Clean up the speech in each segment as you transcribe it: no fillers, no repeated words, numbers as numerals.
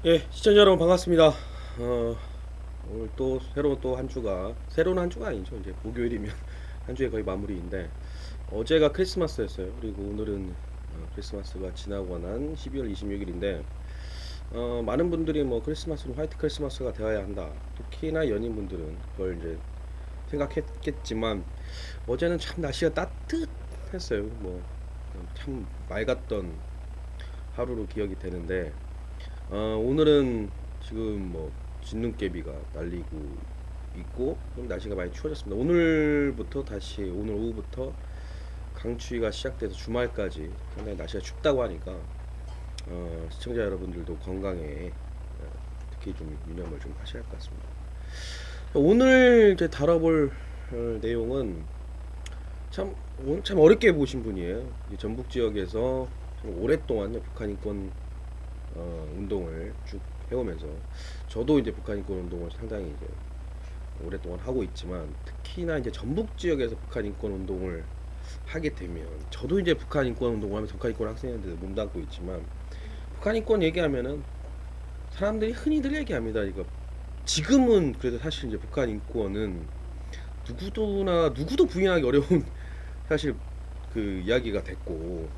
예, 시청자 여러분 반갑습니다. 오늘 또 새로운 또 한 주가 새로운 한 주가 아니죠. 이제 목요일이면 한 주의 거의 마무리인데 어제가 크리스마스였어요. 그리고 오늘은 크리스마스가 지나고 난 12월 26일인데 많은 분들이 뭐 크리스마스는 화이트 크리스마스가 되어야 한다. 특히나 연인분들은 그걸 이제 생각했겠지만 어제는 참 날씨가 따뜻했어요. 뭐 참 맑았던 하루로 기억이 되는데 오늘은 지금 뭐 진눈깨비가 날리고 있고 좀 날씨가 많이 추워졌습니다. 오늘부터 다시 오늘 오후부터 강추위가 시작돼서 주말까지 상당히 날씨가 춥다고 하니까 시청자 여러분들도 건강에 특히 좀 유념을 좀 하셔야 할 것 같습니다. 오늘 이제 다뤄볼 내용은 참 오늘 참 어렵게 보신 분이에요. 이 전북 지역에서 좀 오랫동안 북한 인권 운동을 쭉 해오면서 저도 이제 북한 인권 운동을 상당히 이제 오랫동안 하고 있지만 특히나 이제 전북 지역에서 북한 인권 운동을 하게 되면 저도 이제 북한 인권 운동을 하면서 북한 인권 학생들한테 몸담고 있지만 북한 인권 얘기하면은 사람들이 흔히들 얘기합니다. 이거 지금은 그래도 사실 이제 북한 인권은 누구도 부인하기 어려운 사실 그 이야기가 됐고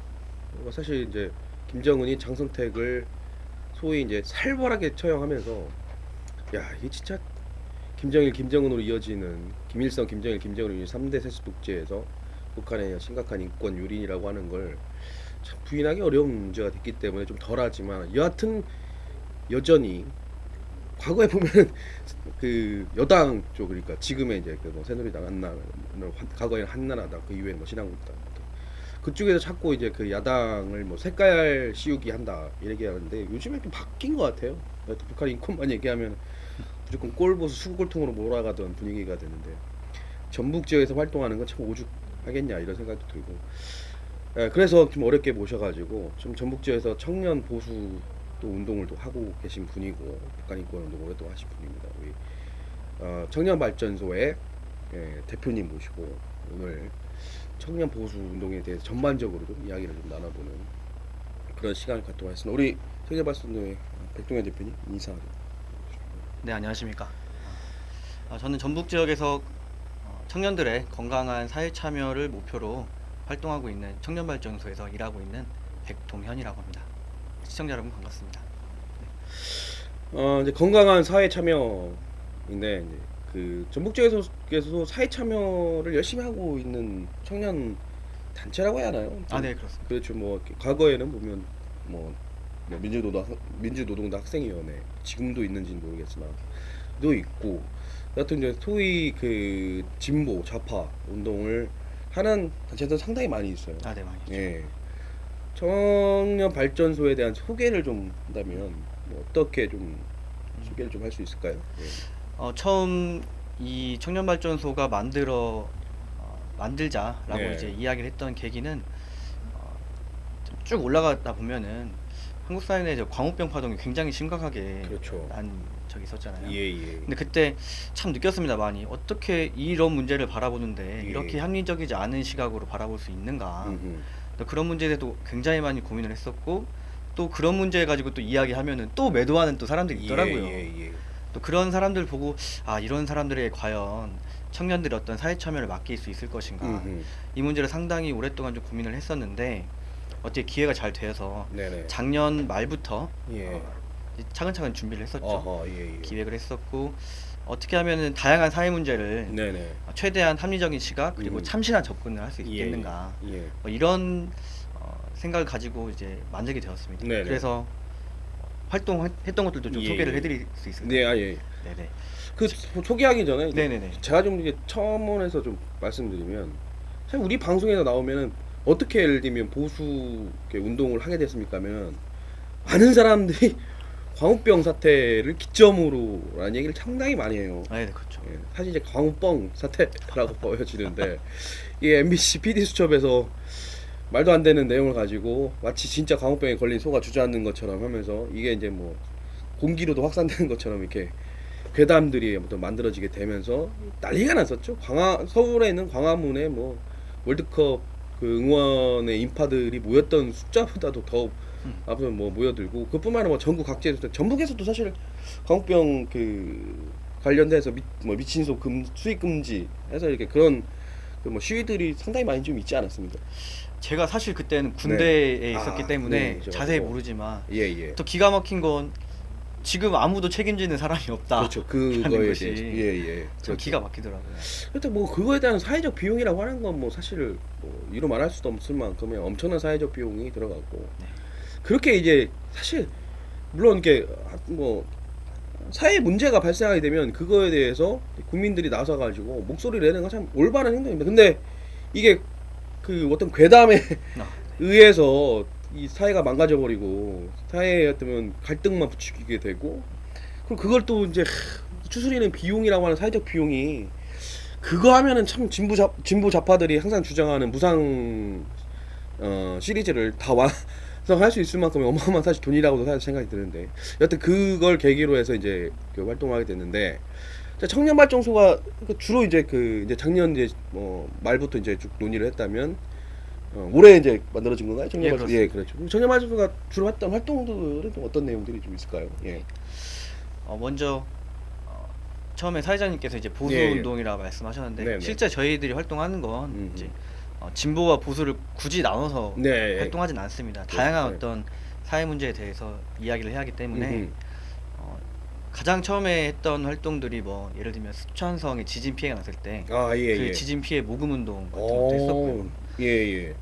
사실 이제 김정은이 장성택을 소위 이제 살벌하게 처형하면서 야, 이게 진짜 김정일, 김정은으로 이어지는 김일성, 김정일, 김정은으로 이어지는 3대 세습 독재에서 북한의 심각한 인권 유린이라고 하는 걸 참 부인하기 어려운 문제가 됐기 때문에 좀 덜하지만 여하튼 여전히 과거에 보면 그 여당 쪽 그러니까 지금의 이제 그뭐 새누리당 한나 과거에는 한나라당 그 이후에는 뭐 신한국당 그쪽에서 자꾸 이제 그 야당을 뭐 색깔 씌우기 한다 이렇게 하는데 요즘에 좀 바뀐 것 같아요. 북한 인권만 얘기하면 무조건 꼴보수 수구꼴통으로 몰아가던 분위기가 되는데 전북 지역에서 활동하는 건 참 오죽하겠냐 이런 생각도 들고 그래서 좀 어렵게 모셔가지고 좀 전북 지역에서 청년 보수 또 운동을 또 하고 계신 분이고 북한 인권 운동 오랫동안 하신 분입니다. 우리 청년발전소의 대표님 모시고 오늘 청년 보수 운동에 대해서 전반적으로 좀 이야기를 좀 나눠보는 그런 시간을 갖도록 하겠습니다. 우리 청년발전소의 백동현 대표님 인사. 네, 안녕하십니까. 저는 전북 지역에서 청년들의 건강한 사회 참여를 목표로 활동하고 있는 청년발전소에서 일하고 있는 백동현이라고 합니다. 시청자 여러분 반갑습니다. 이제 건강한 사회 참여인데 이제 그 전북 지역에서도 사회 참여를 열심히 하고 있는 청년 단체라고 해야 하나요? 네, 그렇습니다. 그렇죠. 뭐 이렇게 과거에는 보면 뭐, 뭐 민주노동당 학생위원회 지금도 있는지는 모르겠으나 도 있고 여하튼 이제 소위 그 진보 좌파 운동을 하는 단체도 상당히 많이 있어요. 네, 많이 있죠. 예. 청년 발전소에 대한 소개를 좀 한다면 뭐 어떻게 좀 소개를 좀 할 수 있을까요? 예. 처음 이 청년발전소가 만들자라고 네. 이제 이야기를 했던 계기는 쭉 올라가다 보면은 한국 사회에 이제 광우병 파동이 굉장히 심각하게 그렇죠. 난 적이 있었잖아요. 예, 예. 근데 그때 참 느꼈습니다. 많이 어떻게 이런 문제를 바라보는데 예. 이렇게 합리적이지 않은 시각으로 바라볼 수 있는가. 음흠. 또 그런 문제에 대해서 굉장히 많이 고민을 했었고 또 그런 문제 가지고 또 이야기하면은 또 매도하는 또 사람들이 있더라고요. 예. 또 그런 사람들 보고 이런 사람들의 과연 청년들의 어떤 사회 참여를 맡길 수 있을 것인가. 음흠. 이 문제를 상당히 오랫동안 좀 고민을 했었는데 어떻게 기회가 잘 돼서 네네. 작년 말부터 예. 이제 차근차근 준비를 했었죠. 어허, 예. 기획을 했었고 어떻게 하면은 다양한 사회 문제를 네네. 최대한 합리적인 시각 그리고 참신한 접근을 할 수 예. 있겠는가 예. 뭐 이런 생각을 가지고 이제 만들게 되었습니다. 네네. 그래서 활동했던 것들도 좀 예. 소개를 해드릴 수 있을까요? 네, 예. 네네. 그 소개하기 전에 이제 네네네. 제가 좀 이게 첨언해서 좀 말씀드리면 사실 우리 방송에서 나오면은 어떻게 예를 들면 보수 운동을 하게 됐습니까 하면 많은 사람들이 광우병 사태를 기점으로라는 얘기를 상당히 많이 해요. 네, 그렇죠. 예, 사실 이제 광우병 사태라고 보여지는데 이게 MBC PD 수첩에서 말도 안 되는 내용을 가지고 마치 진짜 광우병에 걸린 소가 주저앉는 것처럼 하면서 이게 이제 뭐 공기로도 확산되는 것처럼 이렇게 괴담들이 아무튼 만들어지게 되면서 난리가 났었죠. 서울에 있는 광화문에 뭐 월드컵 그 응원의 인파들이 모였던 숫자보다도 더 앞으로 뭐 모여들고 그뿐만 아니라 뭐 전국 각지에서 전북에서도 사실 광우병 그 관련돼서 뭐 미친소 수입 금지 해서 이렇게 그런 그 뭐 시위들이 상당히 많이 좀 있지 않았습니까? 제가 사실 그때는 군대에 네. 있었기 아, 때문에 네, 자세히 뭐. 모르지만 예예. 또 기가 막힌 건 지금 아무도 책임지는 사람이 없다. 그렇죠. 라는 그거에 것이 대해서 예예. 참 기가 막히더라고요. 하여튼 뭐 그거에 대한 사회적 비용이라고 하는 건 뭐 사실 뭐 이루 말할 수도 없을 만큼의 엄청난 사회적 비용이 들어갔고 네. 그렇게 이제 사실 물론 이렇게 뭐 사회 문제가 발생하게 되면 그거에 대해서 국민들이 나서 가지고 목소리를 내는 건 참 올바른 행동입니다. 근데 이게 그 어떤 괴담에 아, 의해서 이 사회가 망가져 버리고 사회에 어떤 갈등만 부추기게 되고 그럼 그걸 또 이제 추스리는 비용이라고 하는 사회적 비용이 그거 하면은 참 진보 좌파들이 항상 주장하는 무상 시리즈를 다 완성할 수 있을 만큼 어마어마한 사실 돈이라고도 사실 생각이 드는데 여튼 그걸 계기로 해서 이제 그 활동하게 됐는데 청년 발전소가 주로 이제 그 이제 작년 이제 뭐 말부터 이제 쭉 논의를 했다면 올해 이제 만들어진 건가요? 청년 예, 발전소. 예, 그렇죠. 청년 발전소가 주로 했던 활동들은 좀 어떤 내용들이 좀 있을까요? 예. 먼저 처음에 사회자님께서 이제 보수 예, 예. 운동이라고 말씀하셨는데 네네. 실제 저희들이 활동하는 건 이제 진보와 보수를 굳이 나눠서 네. 활동하진 않습니다. 다양한 네. 어떤 사회 문제에 대해서 이야기를 해야 하기 때문에 음흠. 가장 처음에 했던 활동들이 뭐 예를 들면 수천성의 지진 피해가 났을 때 아, 예, 그 예. 지진 피해 모금 운동 같은 것도 했었고요. 예, 예.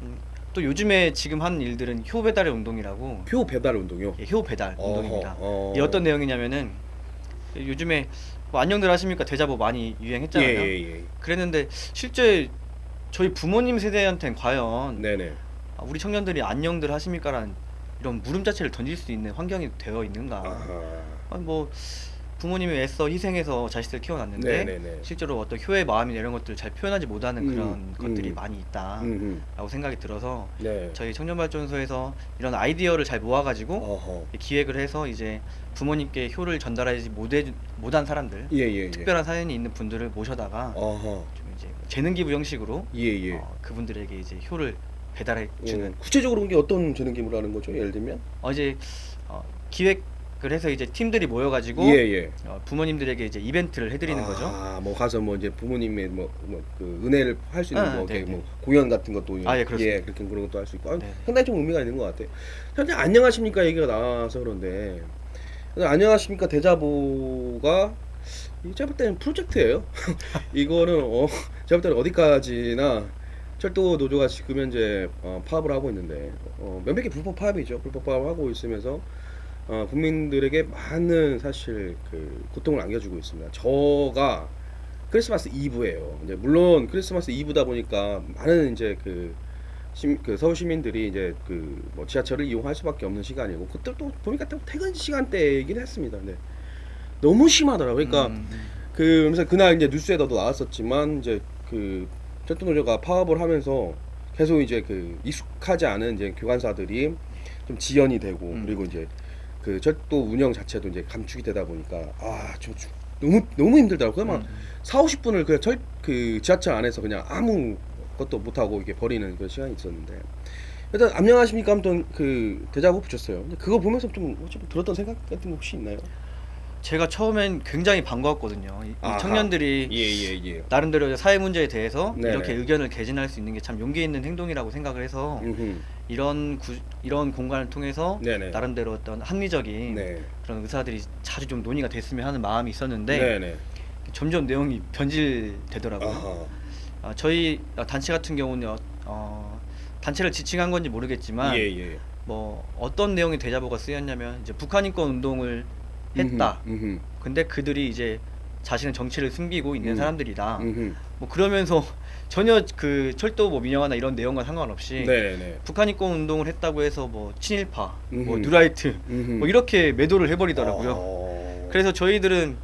또 요즘에 지금 하는 일들은 효 배달의 운동이라고 표 배달 운동이요. 예, 효 배달 어허, 운동입니다. 어. 이게 어떤 내용이냐면은 요즘에 뭐 안녕들 하십니까 대자보 많이 유행했잖아요. 예. 그랬는데 실제 저희 부모님 세대한테는 과연 네네. 우리 청년들이 안녕들 하십니까라는 이런 물음 자체를 던질 수 있는 환경이 되어 있는가? 아하. 뭐 부모님이 애써 희생해서 자식들 키워놨는데 네네네. 실제로 어떤 효의 마음이나 이런 것들을 잘 표현하지 못하는 그런 것들이 음. 많이 있다라고 음흠. 생각이 들어서 네. 저희 청년발전소에서 이런 아이디어를 잘 모아가지고 어허. 기획을 해서 이제 부모님께 효를 전달하지 못한 사람들 예. 특별한 사연이 있는 분들을 모셔다가 어허. 좀 이제 재능 기부 형식으로 예. 그분들에게 이제 효를 배달해 주는 구체적으로 이게 어떤 재능 기부를 하는 거죠? 예를 들면? 이제 기획을 해서 이제 팀들이 모여가지고 예. 부모님들에게 이제 이벤트를 해드리는 거죠. 아, 뭐 가서 뭐 이제 부모님의 그 은혜를 할 수 있는 뭐 네, 이렇게 뭐 공연 같은 것도 예, 그렇습니다. 예, 그렇게 그런 것도 할 수 있고 네. 상당히 좀 의미가 있는 것 같아요. 현재 안녕하십니까 얘기가 나와서 그런데 안녕하십니까 대자보가 제가 볼 때는 프로젝트예요. 이거는 제가 볼 때는 어디까지나 철도 노조가 지금 현재 파업을 하고 있는데 명백히 불법 파업이죠. 불법 파업을 하고 있으면서 국민들에게 많은 사실 그 고통을 안겨주고 있습니다. 저가 크리스마스 이브예요. 이제 물론 크리스마스 이브다 보니까 많은 이제 그 서울 시민들이 이제 그 뭐 지하철을 이용할 수밖에 없는 시간이고 그때 또 보니까 또 퇴근 시간대이긴 했습니다. 네. 너무 심하더라고요. 그러니까 그래서 그날 이제 뉴스에도 나왔었지만 이제 그 철도 노조가 파업을 하면서 계속 이제 그 익숙하지 않은 이제 교관사들이 좀 지연이 되고 그리고 이제 그 철도 운영 자체도 이제 감축이 되다 보니까 너무 힘들더라고요. 막 40-50분을 그 지하철 안에서 그냥 아무 것도 못 하고 이렇게 버리는 그런 시간이 있었는데 일단 안녕하십니까 하면 그 대자보 붙였어요. 근데 그거 보면서 좀 들었던 생각 같은 거 혹시 있나요? 제가 처음엔 굉장히 반가웠거든요. 이 아하. 청년들이 예. 나름대로 사회 문제에 대해서 네네. 이렇게 의견을 개진할 수 있는 게 참 용기 있는 행동이라고 생각을 해서 이런 공간을 통해서 네네. 나름대로 어떤 합리적인 네. 그런 의사들이 자주 좀 논의가 됐으면 하는 마음이 있었는데 네네. 점점 내용이 변질되더라고요. 아하. 저희 단체 같은 경우는 단체를 지칭한 건지 모르겠지만 예. 뭐 어떤 내용의 대자보가 쓰였냐면 이제 북한 인권 운동을 했다. 근데 그들이 이제 자신의 정체를 숨기고 있는 사람들이다. 뭐 그러면서 전혀 그 철도 뭐 민영화나 이런 내용과 상관없이 네네. 북한 인권 운동을 했다고 해서 뭐 친일파, 뭐 음흠. 누라이트 뭐 이렇게 매도를 해버리더라고요. 그래서 저희들은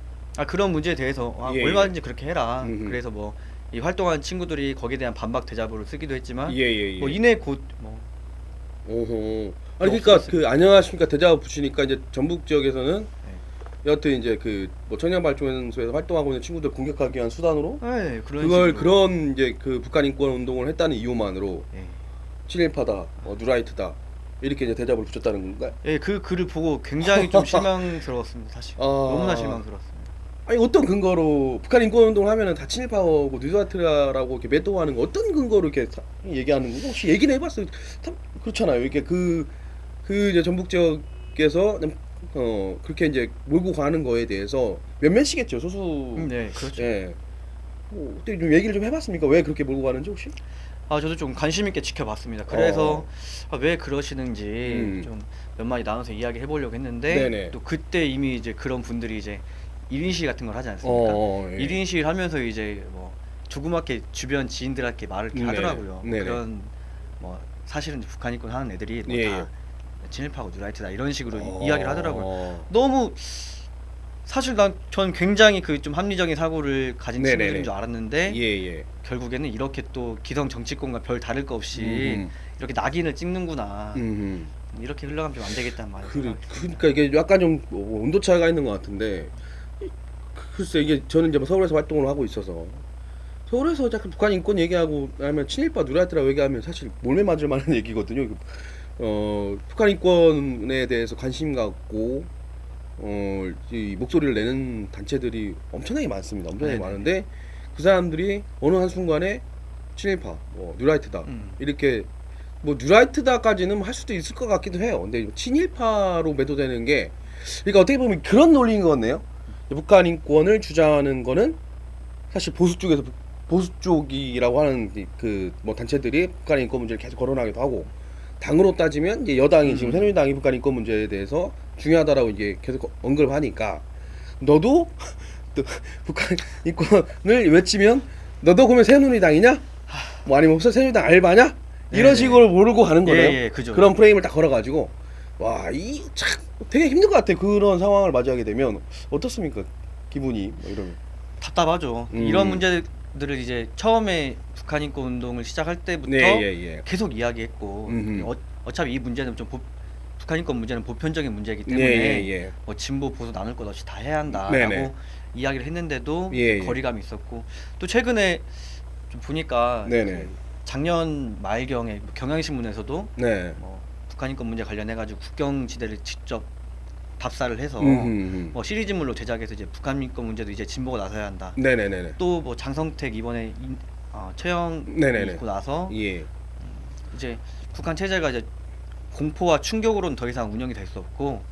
그런 문제에 대해서 예. 얼마든지 그렇게 해라. 그래서 뭐 이 활동한 친구들이 거기에 대한 반박 대자보를 쓰기도 했지만 예. 뭐 이내 곧 뭐 오호. 아니 그러니까 그 안녕하십니까 대자보 붙이니까 이제 전북 지역에서는 여하튼 이제 그 뭐 청년발전소에서 활동하고 있는 친구들 공격하기 위한 수단으로 네, 그걸 식으로. 그런 이제 그 북한 인권 운동을 했다는 이유만으로 예. 친일파다, 누라이트다 이렇게 이제 대잡을 붙였다는 건가요? 예, 그 글을 보고 굉장히 좀 실망스러웠습니다. 사실 아. 너무나 실망스러웠습니다. 아니 어떤 근거로 북한 인권 운동을 하면은 다 친일파고 뉴스타트라고 이렇게 매도하는 거 어떤 근거로 이렇게 얘기하는 거고 혹시 얘기는 해봤어요? 참 그렇잖아요. 이렇게 그 이제 전북 지역에서 그렇게 이제 몰고 가는 거에 대해서 몇몇이겠죠 소수. 네, 그렇죠. 예. 뭐 그때 좀 얘기를 좀 해봤습니까? 왜 그렇게 몰고 가는지 혹시? 저도 좀 관심 있게 지켜봤습니다. 그래서 왜 그러시는지 음. 좀 몇 마디 나눠서 이야기해 보려고 했는데 네네. 또 그때 이미 이제 그런 분들이 이제 1인 시위 같은 걸 하지 않습니까? 예. 1인 시위를 하면서 이제 뭐 조그맣게 주변 지인들한테 말을 이렇게 네네. 하더라고요. 뭐 네네. 그런 뭐 사실은 이제 북한 인권 하는 애들이 뭐 예, 다 친일파고 뉴라이트다 이런 식으로 어. 이야기를 하더라고요. 너무 사실 전 굉장히 그 좀 합리적인 사고를 가진 네네네. 친구들인 줄 알았는데 예. 결국에는 이렇게 또 기성 정치권과 별 다를 거 없이 이렇게 낙인을 찍는구나. 이렇게 흘러가면 좀 안 되겠다는 말을 그러니까 이게 약간 좀 온도 차이가 있는 것 같은데 글쎄 이게 저는 이제 뭐 서울에서 활동을 하고 있어서 서울에서 약간 북한 인권 얘기하고 아니면 친일파 누라이트라고 얘기하면 사실 몰매 맞을 만한 얘기거든요. 북한 인권에 대해서 관심 갖고 이 목소리를 내는 단체들이 엄청나게 많습니다. 엄청나게 네네네. 많은데 그 사람들이 어느 한 순간에 친일파, 뭐 뉴라이트다 이렇게 뭐 뉴라이트다까지는 할 수도 있을 것 같기도 해요. 근데 친일파로 매도되는 게 그러니까 어떻게 보면 그런 논리인 것 같네요. 북한 인권을 주장하는 거는 사실 보수 쪽에서 보수 쪽이라고 하는 그 뭐 단체들이 북한 인권 문제를 계속 거론하기도 하고 당으로 따지면 이제 여당이 지금 새누리당이 북한 인권 문제에 대해서 중요하다라고 이제 계속 언급하니까 너도 또 북한 인권을 외치면 너도 그러면 새누리당이냐? 뭐 아니면 혹시 새누리당 알바냐? 이런 네네. 식으로 모르고 가는 거네요. 예, 그죠. 그런 프레임을 딱 걸어가지고 와, 이 참 되게 힘든 것 같아. 그런 상황을 맞이하게 되면 어떻습니까? 기분이 뭐 이러면. 답답하죠. 이런 문제들을 이제 처음에 북한 인권 운동을 시작할 때부터 네, 계속 이야기했고 어차피 이 문제는 좀 북한 인권 문제는 보편적인 문제이기 네, 때문에 예. 뭐 진보 보수 나눌 것 없이 다 해야 한다라고 네네. 이야기를 했는데도 예, 예. 거리감이 있었고 또 최근에 좀 보니까 네네. 그 작년 말경에 경향신문에서도 네. 뭐 북한 인권 문제 관련해 가지고 국경지대를 직접 답사를 해서 뭐 시리즈물로 제작해서 이제 북한 인권 문제도 이제 진보가 나서야 한다. 네네네. 또 뭐 장성택 이번에 처형이 네네네. 있고 나서 예. 이제 북한 체제가 이제 공포와 충격으로는 더 이상 운영이 될 수 없고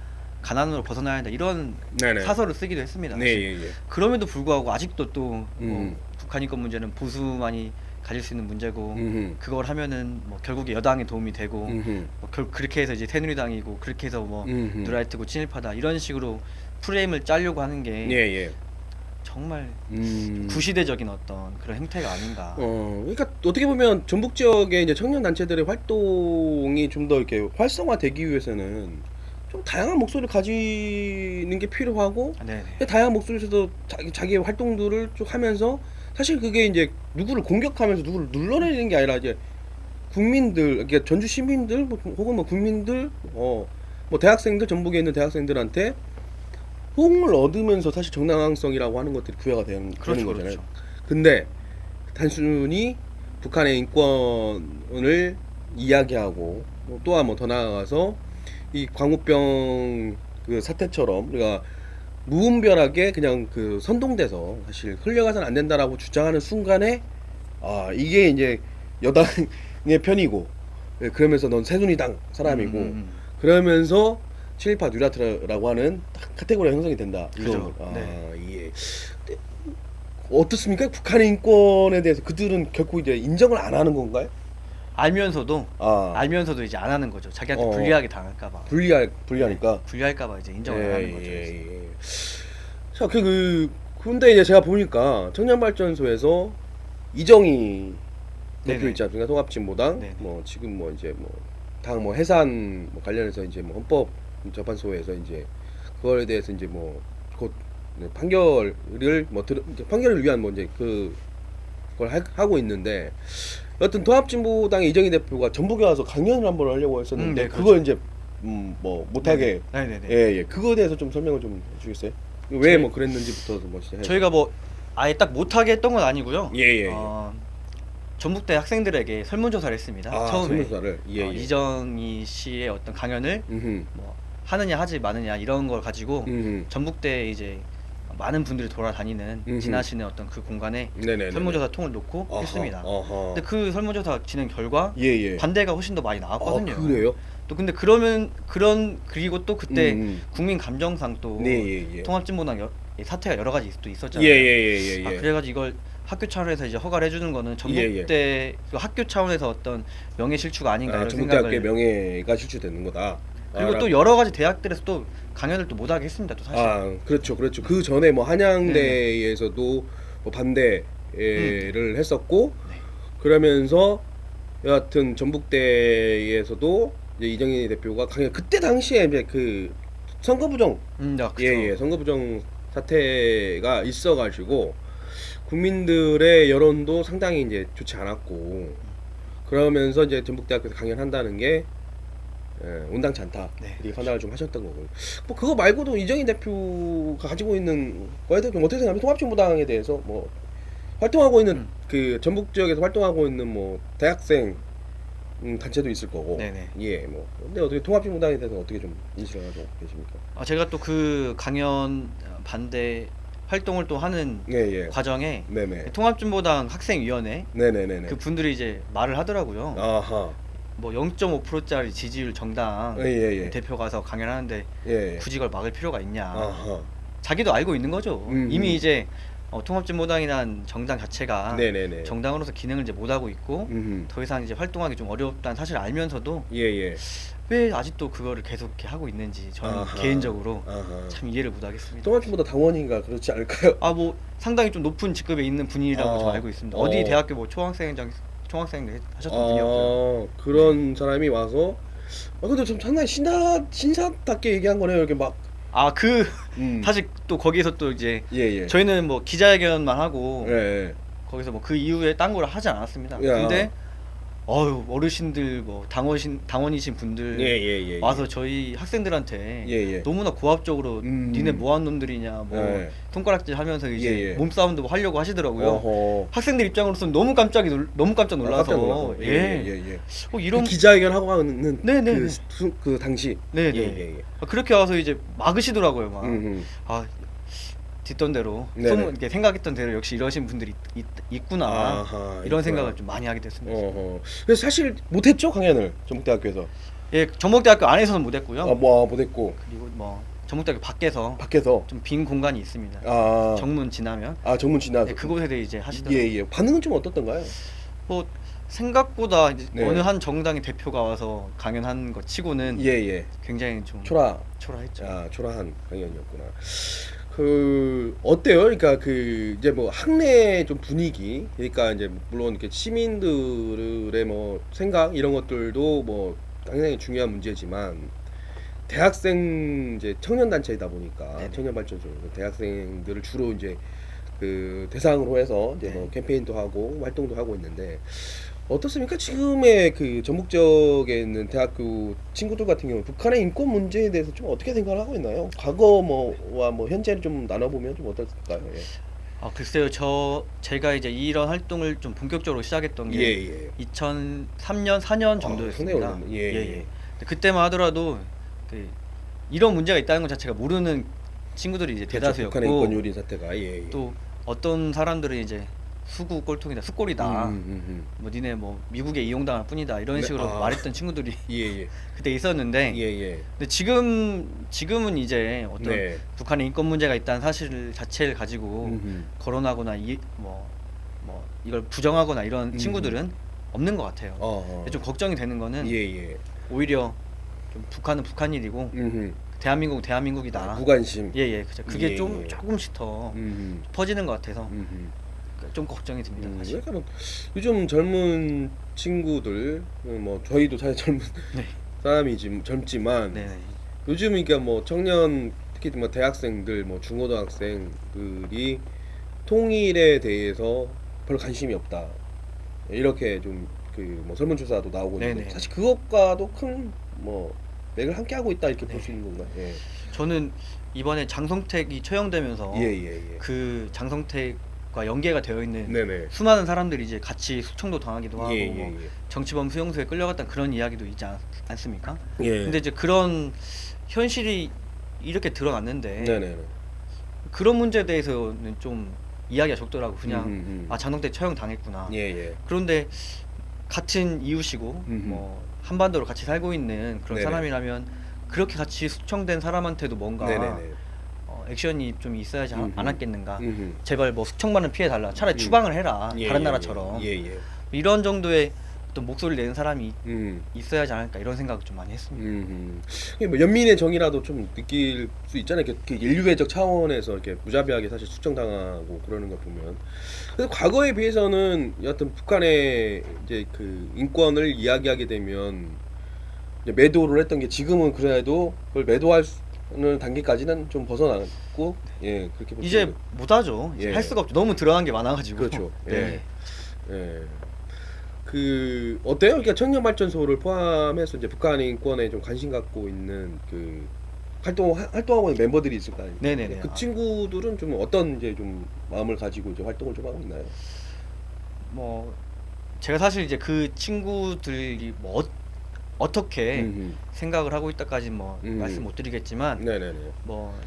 가난으로 벗어나야 한다 이런 네네. 사설을 쓰기도 했습니다. 네, 사실. 예. 그럼에도 불구하고 아직도 또 음. 북한 인권 문제는 보수만이 가질 수 있는 문제고 음흠. 그걸 하면은 뭐 결국에 여당에 도움이 되고 뭐 그렇게 해서 이제 새누리당이고 그렇게 해서 뭐 누라이트고 친일파다 이런 식으로 프레임을 짜려고 하는 게 예. 정말 구시대적인 어떤 그런 행태가 아닌가. 그러니까 어떻게 보면 전북 지역의 이제 청년 단체들의 활동이 좀 더 이렇게 활성화되기 위해서는 좀 다양한 목소리를 가지는 게 필요하고 네네. 다양한 목소리에서도 자기의 활동들을 쭉 하면서 사실 그게 이제 누구를 공격하면서 누구를 눌러내리는 게 아니라 이제 국민들, 그러니까 전주 시민들 혹은 뭐 국민들, 뭐 대학생들 전북에 있는 대학생들한테 호응을 얻으면서 사실 정당성이라고 하는 것들이 부여가 되는 그렇죠, 거잖아요. 그렇죠. 근데 단순히 북한의 인권을 이야기하고 또한 뭐 더 나아가서 이 광우병 그 사태처럼 우리가 무분별하게 그냥 그 선동돼서 사실 흘려가서는 안 된다라고 주장하는 순간에 이게 이제 여당의 편이고 그러면서 넌 새누리당 사람이고 그러면서 친일파 뉴라트라고 하는 딱 카테고리가 형성이 된다. 그죠. 이런 네. 예. 근데 어떻습니까? 북한의 인권에 대해서 그들은 결코 이제 인정을 안 하는 건가요? 알면서도 이제 안 하는 거죠. 자기한테 불리하게 당할까봐. 불리하니까. 불리할까봐 이제 인정을 안 하는 거죠. 자, 근데 이제 제가 보니까 청년발전소에서 이정희 대표 네네. 있지 않습니까? 통합진보당. 네네. 뭐 지금 뭐 이제 뭐 당 뭐 해산 뭐 관련해서 이제 뭐 헌법 재판소에서 이제 그거에 대해서 이제 뭐 곧 판결을 뭐 이제 판결을 위한 뭐 이제 그걸 하고 있는데 여튼 통합진보당의 이정희 대표가 전북에 와서 강연을 한번 하려고 했었는데 네, 그렇죠. 그걸 이제 뭐 못하게 네네네. 예. 그거에 대해서 좀 설명을 좀 해주겠어요? 왜 뭐 그랬는지부터 뭐 시작해. 저희가 뭐 아예 딱 못하게 했던 건 아니고요. 예. 전북대 학생들에게 설문조사를 했습니다. 아, 처음에 설문조사를. 예, 예. 이정희 씨의 어떤 강연을 음흠. 뭐 하느냐 하지 마느냐 이런 걸 가지고 음흠. 전북대 이제 많은 분들이 돌아다니는 음흠. 지나시는 어떤 그 공간에 네네네. 설문조사 통을 놓고 아하, 했습니다. 아하. 근데 그 설문조사 진행 결과 예, 예. 반대가 훨씬 더 많이 나왔거든요. 아, 그래요? 또 근데 그리고 또 그때 국민 감정상 또 네, 예, 예. 통합진보당 사태가 여러 가지 또 예, 있었잖아요. 예, 예, 예. 아, 그래가지고 이걸 학교 차원에서 이제 허가를 해주는 거는 전북대 그 학교 차원에서 어떤 명예 실추가 아닌가 이런 전북대학교의 생각을. 명예가 실추되는 거다. 그리고 아, 또 여러 가지 대학들에서 또 강연을 또 못하게 했습니다. 또 사실. 아, 그렇죠, 그렇죠. 그 전에 뭐 한양대에서도 뭐 반대를 했었고, 네. 그러면서 여하튼 전북대에서도 이제 이정희 대표가 강연 그때 당시에 이제 그 선거 부정, 그쵸. 예, 선거 부정 사태가 있어가지고 국민들의 여론도 상당히 이제 좋지 않았고, 그러면서 이제 전북대학교에서 강연한다는 게 온당치 않다. 네, 이렇게 판단을 좀 하셨던 거고. 뭐 그거 말고도 이정희 대표가 가지고 있는 거에 대해서 좀 어떻게 생각하면 통합진보당에 대해서 뭐 활동하고 있는 그 전북 지역에서 활동하고 있는 뭐 대학생 단체도 있을 거고. 네네. 예, 뭐 근데 어떻게 통합진보당에 대해서 어떻게 좀 인식을 하고 계십니까? 아, 제가 또 그 강연 반대 활동을 또 하는 예, 예. 과정에 네네. 통합진보당 학생위원회 네네네네. 그 분들이 이제 말을 하더라고요. 아하. 뭐 0.5%짜리 지지율 정당 예, 예, 예. 대표 가서 강연하는데 예. 굳이 이걸 막을 필요가 있냐. 아하. 자기도 알고 있는 거죠. 음. 이미 이제 통합진보당이란 정당 자체가 네네네. 정당으로서 기능을 이제 못 하고 있고 더 이상 이제 활동하기 좀 어렵다는 사실을 알면서도 예, 예. 왜 아직도 그거를 계속 이렇게 하고 있는지 저는 아하. 개인적으로 아하. 참 이해를 못 하겠습니다. 통합진보당 당원인가 그렇지 않을까요? 아, 뭐 상당히 좀 높은 직급에 있는 분이라고 아. 저 알고 있습니다. 어. 어디 대학교 뭐 총학생 하셨던 분이었고요. 그런 사람이 와서 근데 좀 상당히 신사답게 얘기한 거네요. 이렇게 막 아, 그 음. 사실 또 거기서 또 이제 예, 예. 저희는 뭐 기자회견만 하고 예, 예. 거기서 뭐 그 이후에 딴 걸 하지 않았습니다. 야. 근데 어르신들 뭐 당원이신 분들 예, 예, 예. 와서 저희 학생들한테 예, 예. 너무나 고압적으로 니네 뭐한 놈들이냐 뭐 예. 손가락질 하면서 이제 예, 예. 몸싸움도 뭐 하려고 하시더라고요. 어허. 학생들 입장으로서는 너무 깜짝 놀라서 깜짝 놀라서. 예, 예, 예. 이런 그 기자회견 하고 하는 네네. 그 당시. 네네. 예, 예, 예. 그렇게 와서 이제 막으시더라고요. 막. 음. 아, 듣던 대로 네네. 소문 이렇게 생각했던 대로 역시 이러신 분들이 있구나. 아하, 이런 있구나. 생각을 좀 많이 하게 됐습니다. 어허. 그래서 사실 못했죠 강연을 전북대학교에서. 예, 전북대학교 안에서는 못했고요. 뭐 못했고 그리고 뭐 전북대학교 밖에서 밖에서. 좀 빈 공간이 있습니다. 아. 정문 지나면 정문 지나서. 네, 그곳에 이제 하시더라고요. 예, 예. 반응은 좀 어떻던가요? 뭐 생각보다 이제 네. 어느 한 정당의 대표가 와서 강연한 것 치고는 예, 예. 굉장히 좀 초라했죠. 초라한 강연이었구나. 그 어때요? 그러니까 그 이제 뭐 학내 좀 분위기, 그러니까 이제 물론 이렇게 시민들의 뭐 생각 이런 것들도 뭐 굉장히 중요한 문제지만 대학생 이제 청년 단체이다 보니까 네네. 청년 발전소 대학생들을 주로 이제 그 대상으로 해서 이제 네. 뭐 캠페인도 하고 활동도 하고 있는데 어떻습니까? 지금의 그 전북 지역에 있는 대학교 친구들 같은 경우 북한의 인권 문제에 대해서 좀 어떻게 생각을 하고 있나요? 과거 뭐와 뭐 현재를 좀 나눠보면 좀 어떨까요? 예. 아, 글쎄요. 제가 이제 이런 활동을 좀 본격적으로 시작했던 게 예. 2003년, 4년 상당히 정도였습니다. 오래됐네. 예. 근데 그때만 하더라도 그 이런 문제가 있다는 것 자체가 모르는 친구들이 이제 그렇죠. 대다수였고, 북한의 인권 유린 사태가 예. 또 어떤 사람들은 이제 수구 꼴통이다, 숫골이다, 뭐 니네 뭐 미국에 이용당할 뿐이다 이런 네, 식으로 말했던 친구들이 예. 그때 있었는데, 예. 근데 지금은 이제 어떤 네. 북한에 인권 문제가 있다는 사실 자체를 가지고 거론하거나 뭐 이걸 부정하거나 이런 친구들은 없는 것 같아요. 근데 좀 걱정이 되는 거는 예. 오히려 좀 북한은 북한 일이고 대한민국은 대한민국이다. 무관심. 그죠. 그게 예, 좀 예. 조금씩 더 퍼지는 것 같아서 좀 걱정이 듭니다. 사실. 그러니까 뭐 요즘 젊은 친구들 뭐 저희도 사실 젊은 네. 젊지만 네네. 요즘 그러니까 뭐 청년 특히 뭐 대학생들 뭐 중고등학생들이 통일에 대해서 별로 관심이 없다 이렇게 좀 그 뭐 설문조사도 나오고 있는데 네네. 사실 그것과도 큰 뭐 맥을 함께 하고 있다 이렇게 볼 수 있는 건가요? 저는 이번에 장성택이 처형되면서 예. 그 장성택 과 연계가 되어 있는 네네. 수많은 사람들이 이제 같이 숙청도 당하기도 하고 예, 뭐 예, 정치범 수용소에 끌려갔다는 그런 이야기도 있지 않습니까? 예. 근데 이제 그런 현실이 이렇게 드러났는데 네네네. 그런 문제에 대해서는 좀 이야기가 적더라고. 그냥 음. 아 장동태 처형 당했구나. 예. 그런데 같은 이웃이고 음흠. 뭐 한반도로 같이 살고 있는 그런 네네. 사람이라면 그렇게 같이 숙청된 사람한테도 뭔가 네네네. 액션이 좀 있어야지 음흠. 않았겠는가. 음흠. 제발 뭐 숙청만은 피해 달라. 차라리 추방을 해라. 예, 다른 예, 나라처럼. 예. 이런 정도의 어떤 목소리를 내는 사람이 음. 있어야지 않을까 이런 생각을 좀 많이 했습니다. 이게 뭐 연민의 정이라도 좀 느낄 수 있잖아요. 이렇게 인류애적 차원에서 이렇게 무자비하게 사실 숙청당하고 그러는 거 보면. 근데 과거에 비해서는 여하튼 북한의 이제 그 인권을 이야기하게 되면 이제 매도를 했던 게 지금은 그래도 그걸 매도하는 단계까지는 좀 벗어났고, 예, 그렇게 볼 수 이제 있는. 못하죠. 이제 예. 할 수가 없죠. 너무 들어간 게 많아가지고. 그렇죠. 네. 예. 그 어때요? 그러니까 청년 발전소를 포함해서 이제 북한 인권에 좀 관심 갖고 있는 그 활동하고 있는 멤버들이 있을 거 아니에요. 네네네. 그 친구들은 좀 어떤 이제 좀 마음을 가지고 이제 활동을 좀 하고 있나요? 뭐 제가 사실 이제 그 친구들이 뭐 어떻게 생각을 하고 있다까지 뭐 말씀 못 드리겠지만 네네네. 뭐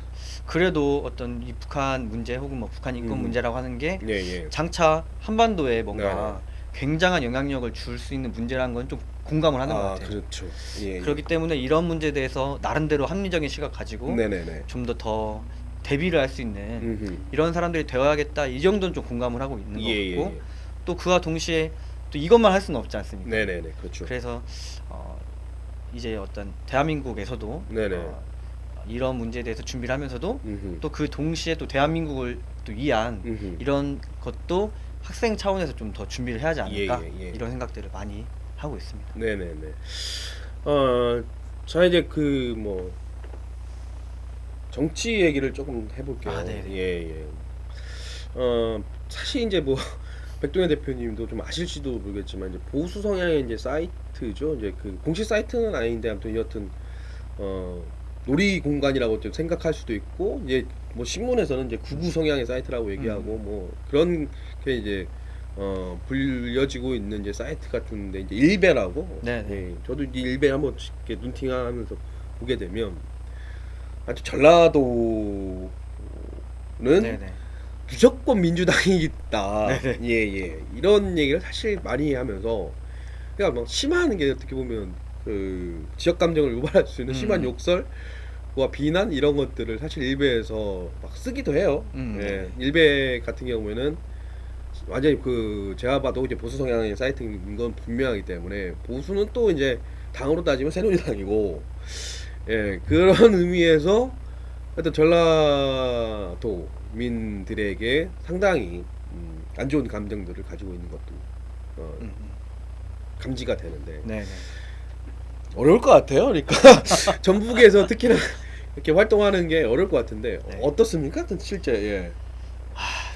그래도 어떤 이 북한 문제 혹은 뭐 북한 인권 문제라고 하는 게 예. 장차 한반도에 뭔가 굉장한 영향력을 줄 수 있는 문제라는 건 좀 공감을 하는 것 같아요. 그렇죠. 예. 그렇기 때문에 이런 문제에 대해서 나름대로 합리적인 시각 가지고 네네네. 좀 더 대비를 할 수 있는 음흠. 이런 사람들이 되어야겠다 이 정도는 좀 공감을 하고 있는 예. 것 같고 또 그와 동시에 또 이것만 할 수는 없지 않습니까? 네네네. 그렇죠. 그래서 이제 어떤 대한민국에서도 네네. 이런 문제에 대해서 준비를 하면서도 음흠. 또 그 동시에 또 대한민국을 또 위한 음흠. 이런 것도 학생 차원에서 좀 더 준비를 해야 하지 않을까 예. 이런 생각들을 많이 하고 있습니다. 네네네. 자 이제 그 뭐 정치 얘기를 조금 해볼게요. 네네. 예. 사실 이제 뭐 백동현 대표님도 좀 아실지도 모르겠지만 이제 보수 성향의 이제 사이트죠. 이제 그 공식 사이트는 아닌데 아무튼 여튼 놀이 공간이라고 좀 생각할 수도 있고 이제 뭐 신문에서는 이제 구구 성향의 사이트라고 얘기하고 뭐 그런 게 이제 불려지고 있는 이제 사이트 같은데 이제 일베라고. 네네. 예, 저도 이 일베 한번 이렇게 눈팅하면서 보게 되면 아주 전라도는 네네. 무조건 민주당이 있다. 네네. 예. 이런 얘기를 사실 많이 하면서 그러니까 막 심한 게 어떻게 보면 그 지역 감정을 유발할 수 있는 심한 욕설과 비난 이런 것들을 사실 일베에서 막 쓰기도 해요. 예. 일베 같은 경우에는 완전히 그 제가 봐도 이제 보수 성향의 사이트인 건 분명하기 때문에 보수는 또 이제 당으로 따지면 새누리당이고 예 그런 의미에서 하여튼 전라도민들에게 상당히 안 좋은 감정들을 가지고 있는 것도 감지가 되는데 네네. 어려울 것 같아요. 그러니까 전북에서 특히나 이렇게 활동하는 게 어려울 것 같은데 네. 어떻습니까? 실제 예.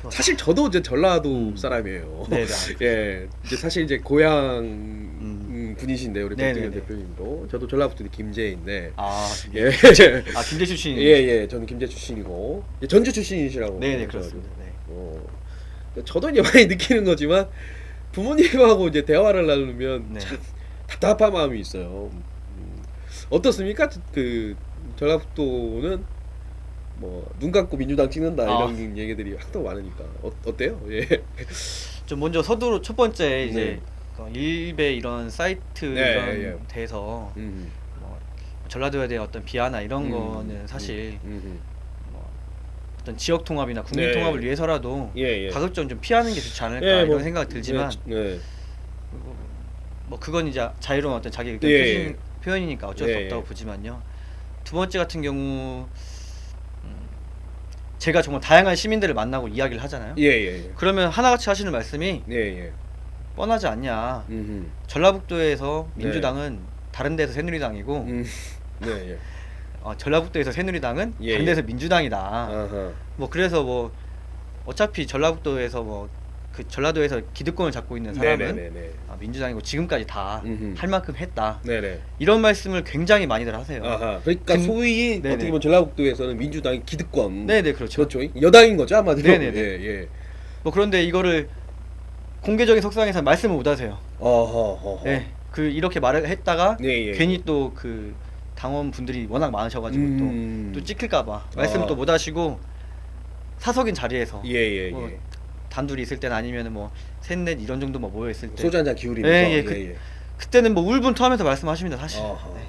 사실 저도 이제 전라도 사람이에요. 네네. 예, 이제 사실 이제 고향 분이신데 우리 백동현 네네네. 대표님도 저도 전라북도 김제인데 김제. 예, 김제 출신. 예, 저는 김제 출신이고 전주 출신이시라고. 네네 그러셔가지고. 그렇습니다. 네. 저도 이제 많이 느끼는 거지만 부모님하고 이제 대화를 나누면 네. 참 답답한 마음이 있어요. 어떻습니까? 그 전라북도는 뭐 눈 감고 민주당 찍는다 이런 얘기들이 하도 많으니까 어때요? 예. 좀 먼저 서두로 첫 번째 이제 네. 일베 이런 사이트 네, 이런 예. 데서 음. 뭐 전라도에 대한 어떤 비하나 이런 거는 사실 뭐 어떤 지역 통합이나 국민 네. 통합을 위해서라도 예. 가급적 좀 피하는 게 좋지 않을까 예, 이런 생각이 들지만 네. 뭐 그건 이제 자유로운 어떤 자기 의견 예. 표현이니까 어쩔 수 예. 없다고 보지만요. 두 번째 같은 경우 제가 정말 다양한 시민들을 만나고 이야기를 하잖아요. 예. 그러면 하나같이 하시는 말씀이 예. 뻔하지 않냐. 음흠. 전라북도에서 민주당은 다른 데서 새누리당이고 네. 전라북도에서 새누리당은 예, 다른 예. 데서 민주당이다. 아하. 뭐 그래서 뭐 어차피 전라북도에서 뭐 그 전라도에서 기득권을 잡고 있는 사람은 네네네. 민주당이고 지금까지 다 음흠. 할 만큼 했다. 네네. 이런 말씀을 굉장히 많이들 하세요. 아하. 그러니까 소위 네네. 어떻게 보면 전라북도에서는 민주당이 기득권. 네네 그렇죠. 그렇죠. 여당인 거죠, 한마디로. 네네네. 예. 뭐 그런데 이거를 공개적인 석상에서 말씀을 못 하세요. 어허. 예. 그 이렇게 말을 했다가 예. 괜히 또 그 당원 분들이 워낙 많으셔가지고 또 찍힐까봐 말씀 또 못 하시고 사석인 자리에서 예. 뭐 단둘이 있을 때는 아니면은 뭐 셋넷 이런 정도만 모여 있을 때 소주 한잔 기울이면서. 예. 그때는 뭐 울분토하면서 말씀하십니다 사실. 어허. 네.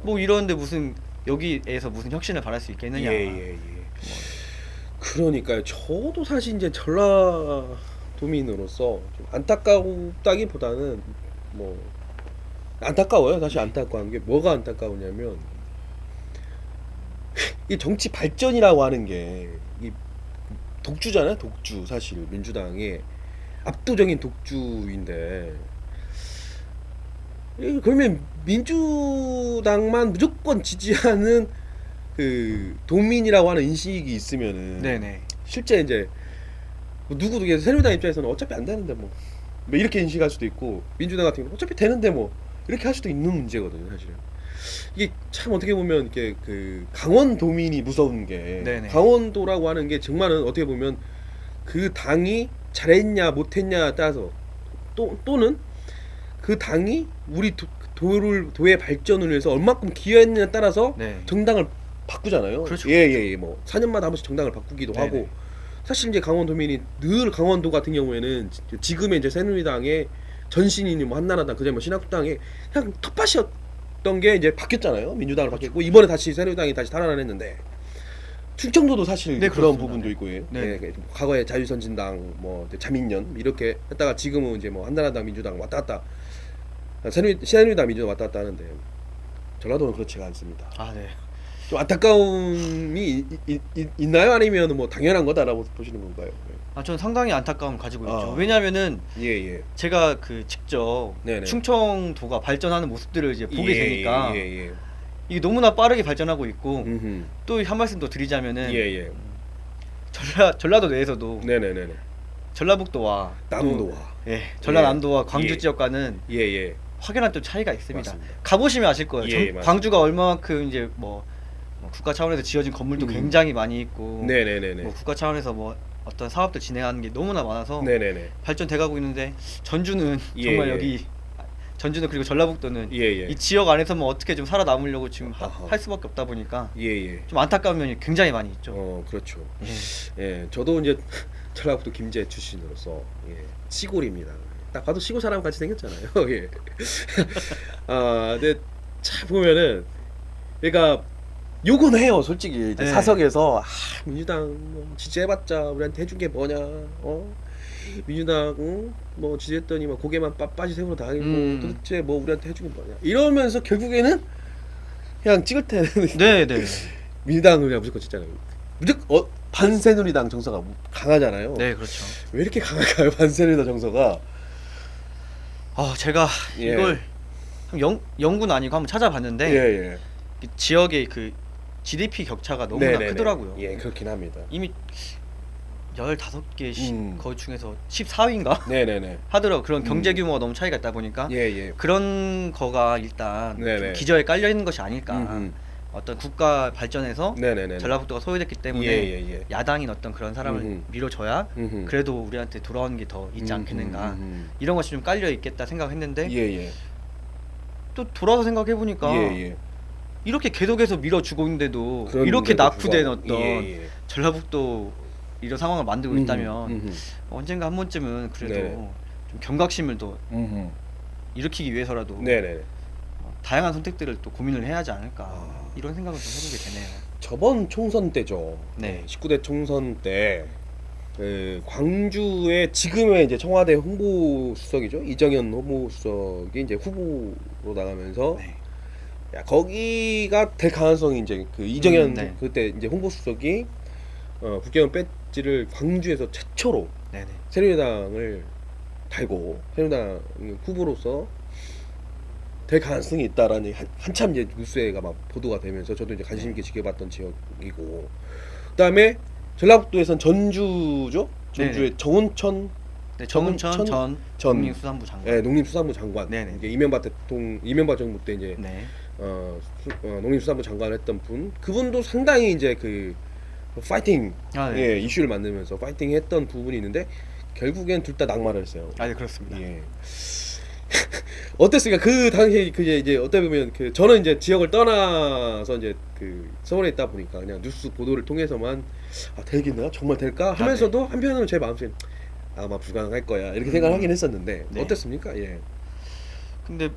뭐 이러는데 무슨 여기에서 무슨 혁신을 바랄 수 있겠느냐. 예. 그러니까요. 저도 사실 이제 전라도민으로서 좀 안타깝다기보다는 뭐 안타까워요. 사실 안타까운 게 뭐가 안타까우냐면 이 정치 발전이라고 하는 게 이 독주잖아요. 독주 사실 민주당의 압도적인 독주인데 그러면 민주당만 무조건 지지하는 그 도민이라고 하는 인식이 있으면은 네네. 실제 이제 뭐 누구도 새누리당 입장에서는 어차피 안 되는데 뭐 이렇게 인식할 수도 있고 민주당 같은 경우 어차피 되는데 뭐 이렇게 할 수도 있는 문제거든요 사실은. 이게 참 어떻게 보면 이렇게 그 강원도민이 무서운 게 네네. 강원도라고 하는 게 정말은 어떻게 보면 그 당이 잘했냐 못했냐에 따라서 또는 그 당이 우리 도의 발전을 위해서 얼마큼 기여했느냐에 따라서 네. 정당을 바꾸잖아요. 그렇죠. 예. 뭐 4년마다 한 번씩 정당을 바꾸기도 네네. 하고 사실 이제 강원도민이 늘 강원도 같은 경우에는 지금의 이제 새누리당의 전신이니 뭐 한나라당 그전에 뭐 신학당에 그냥 텃밭이었던 게 이제 바뀌었잖아요. 민주당으로 바뀌었고 이번에 다시 새누리당이 다시 탈환했는데 충청도도 사실 네, 그런 그렇습니다. 부분도 있고 예. 네. 예, 과거에 자유선진당 뭐 자민련 이렇게 했다가 지금은 이제 뭐 한나라당 민주당 왔다 갔다 새누리당 민주당 왔다 갔다 하는데 전라도는 그렇지가 않습니다. 아 네. 좀 안타까움이 있나요? 아니면 뭐 당연한 거다라고 보시는 건가요? 아 저는 상당히 안타까움을 가지고 있죠. 아. 왜냐면은 예. 제가 그 직접 네네. 충청도가 발전하는 모습들을 이제 보게 되니까 예. 이게 너무나 빠르게 발전하고 있고 음흠. 또 한 말씀 더 드리자면은 예. 전라도 내에서도 네네네. 전라북도와 남도와. 또, 전라남도와 예. 광주 예. 지역과는 예. 확연한 좀 차이가 있습니다. 맞습니다. 가보시면 아실 거예요. 예, 맞습니다. 광주가 얼마만큼 이제 뭐 국가 차원에서 지어진 건물도 굉장히 많이 있고 네네네. 뭐 국가 차원에서 뭐 어떤 사업들 진행하는 게 너무나 많아서 네네네. 발전돼가고 있는데 전주는 예, 정말 예. 여기 전주는 그리고 전라북도는 예. 이 지역 안에서 뭐 어떻게 좀 살아남으려고 지금 아하. 할 수밖에 없다 보니까 예. 좀 안타까운 면이 굉장히 많이 있죠. 그렇죠. 예. 예, 저도 이제 전라북도 김제 출신으로서 시골입니다. 딱 봐도 시골 사람 같이 생겼잖아요. 예. 근데 참 보면은 그러니까 욕은 해요, 솔직히. 이제 네. 사석에서 민주당 뭐 지지해봤자 우리한테 해준 게 뭐냐, 민주당 뭐 지지했더니 막 고개만 빠지 세우러 다니고 도대체 뭐 우리한테 해준 게 뭐냐 이러면서 결국에는 그냥 찍을 때는 네. 민주당을 그냥 무조건 찍잖아요. 무조건 반새누리당 정서가 강하잖아요. 네, 그렇죠. 왜 이렇게 강할까요, 반새누리당 정서가? 제가 예. 이걸 연구는 아니고 한번 찾아봤는데 예. 이 지역의 그 GDP 격차가 너무나 네네네. 크더라고요. 예, 그렇긴 합니다. 이미 15개 거 중에서 14위인가 네네네. 하더라고. 그런 경제 규모가 너무 차이가 있다 보니까 예. 그런 거가 일단 네네. 좀 기저에 깔려 있는 것이 아닐까. 음흠. 어떤 국가 발전에서 네네네. 전라북도가 소외됐기 때문에 예. 야당인 어떤 그런 사람을 음흠. 밀어줘야 음흠. 그래도 우리한테 돌아오는 게 더 있지 않겠는가. 음흠. 이런 것이 좀 깔려 있겠다 생각했는데 예. 또 돌아서 생각해 보니까 예. 이렇게 계속해서 밀어주고 있는데도 그런데도 이렇게 낙후된 불구하고. 어떤 예. 전라북도 이런 상황을 만들고 있다면 음흠. 언젠가 한 번쯤은 그래도 네. 좀 경각심을 또 음흠. 일으키기 위해서라도 네네. 다양한 선택들을 또 고민을 해야 하지 않을까 아. 이런 생각을 좀 해보게 되네요. 저번 총선 때죠. 네. 19대 총선 때 광주의 지금의 이제 청와대 홍보수석이죠. 이정현 홍보수석이 이제 후보로 나가면서 네. 야, 거기가 될 가능성이 이제 그 이정현 네. 그때 이제 홍보수석이 국회의원 배지를 광주에서 최초로 네네. 새누리당을 달고 새누리당 후보로서 될 가능성이 있다라는 얘기 한참 이제 뉴스에가 막 보도가 되면서 저도 이제 관심 있게 지켜봤던 지역이고, 그다음에 전라북도에선 전주죠. 전주의 정운천 네, 정운천 전 전 농림수산부 장관. 농림수산부 장관. 네네. 이게 이명박 정부 때 이제 네. 농림수산부 장관을 했던 분, 그분도 상당히 이제 그 파이팅 아, 네. 예, 이슈를 만들면서 파이팅했던 부분이 있는데 결국엔 둘 다 낙마를 했어요. 아, 네, 그렇습니다. 예. 어땠습니까? 그 당시 그 이제 어떻게 보면 그 저는 이제 지역을 떠나서 이제 그 서울에 있다 보니까 그냥 뉴스 보도를 통해서만 아 되겠나? 정말 될까? 하면서도 한편으로는 제 마음속에 아마 불가능할 거야 이렇게 생각하긴 했었는데 네. 어땠습니까? 예. 근데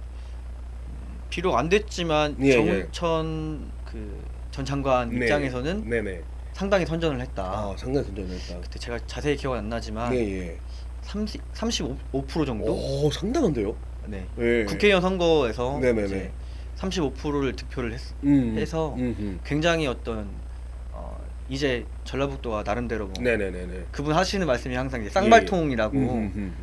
비록 안 됐지만 예, 정우천 그 전 장관 네. 입장에서는 네네. 상당히 선전을 했다. 아 상당히 선전했다. 그때 제가 자세히 기억은 안 나지만 예. 35% 정도? 오 상당한데요? 네. 예. 국회의원 선거에서 네네네. 이제 35%를 득표를 해서 음. 굉장히 어떤 이제 전라북도가 나름대로 뭐 네네네네. 그분 하시는 말씀이 항상 이제 쌍발통이라고 음.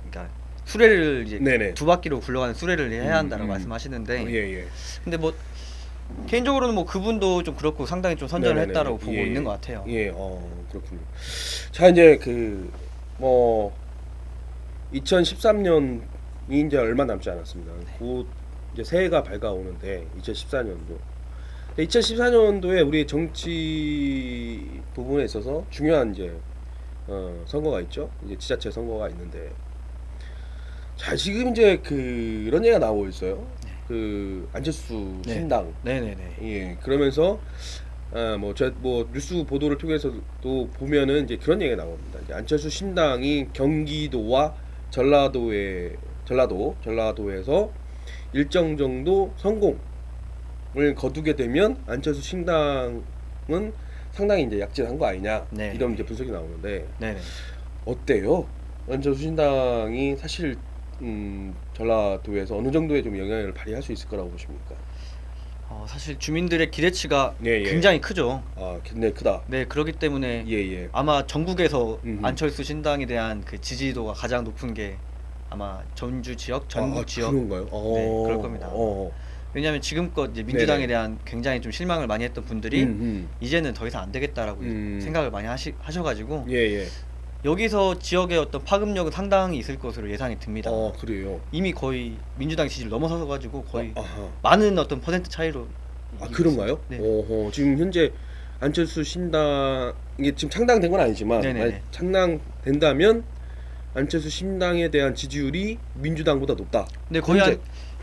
그러니까 수레를 이제 네네. 두 바퀴로 굴러가는 수레를 해야 한다라고 음. 말씀하시는데 예. 근데 뭐 개인적으로는 뭐 그분도 좀 그렇고 상당히 좀 선전을 네네네네. 했다라고 보고 예. 있는 것 같아요. 예, 그렇군요. 자, 이제 뭐 2013년이 이제 얼마 남지 않았습니다. 곧 이제 새해가 밝아오는데 2014년도. 2014년도에 우리 정치 부분에 있어서 중요한 이제 선거가 있죠. 이제 지자체 선거가 있는데 자, 지금 이제 그런 얘기가 나오고 있어요. 그 안철수 네. 신당 네네네. 예, 그러면서 뭐 뉴스 보도를 통해서도 보면은 이제 그런 얘기가 나옵니다. 이제 안철수 신당이 경기도와 전라도에서 일정 정도 성공을 거두게 되면 안철수 신당은 상당히 이제 약진한 거 아니냐 네. 이런 이제 분석이 나오는데 네네. 어때요? 안철수 신당이 사실 전라도에서 어느 정도의 좀 영향을 발휘할 수 있을 거라고 보십니까? 사실 주민들의 기대치가 예. 굉장히 크죠. 아, 굉장히 크다. 네, 그렇기 때문에 예. 아마 전국에서 음흠. 안철수 신당에 대한 그 지지도가 가장 높은 게 아마 전주 지역, 전북 지역. 그런가요? 네, 그럴 겁니다. 왜냐하면 지금껏 이제 민주당에 네네. 대한 굉장히 좀 실망을 많이 했던 분들이 음. 이제는 더 이상 안 되겠다라고 생각을 많이 하셔가지고 예. 여기서 지역의 어떤 파급력은 상당히 있을 것으로 예상이 듭니다. 그래요. 이미 거의 민주당 지지를 넘어서 가지고 거의 아하. 많은 어떤 퍼센트 차이로 이기고 그런가요? 있습니다. 네. 지금 현재 안철수 신당이 지금 창당된 건 아니지만 네네네. 만약 창당된다면 안철수 신당에 대한 지지율이 민주당보다 높다. 근데 거의 현재.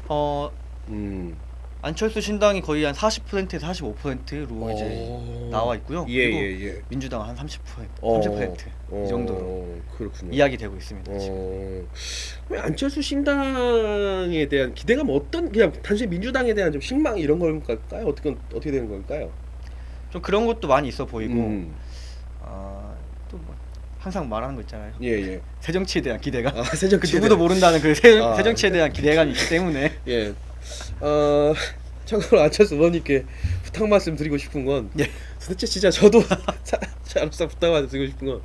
한 안철수 신당이 거의 한 40%에서 45%로 이제 나와 있고요. 그리고 예. 민주당은 한 30%, 이 정도로 그렇군요. 이야기되고 있습니다. 지금. 왜 안철수 신당에 대한 기대감 그냥 단순히 민주당에 대한 좀 실망 이런 걸까요? 어떻게 되는 걸까요? 좀 그런 것도 많이 있어 보이고 음. 또 뭐 항상 말하는 거 있잖아요. 예. 새 정치에 대한 기대감. 아, 새 정치에 누구도 대한- 모른다는 그 새 아. 정치에 대한 기대감이 있기 때문에 예. 참고로 안철수 의원님께 부탁 말씀 드리고 싶은 건 예. 도대체 진짜 저도 자로서 부탁 말씀 드리고 싶은 건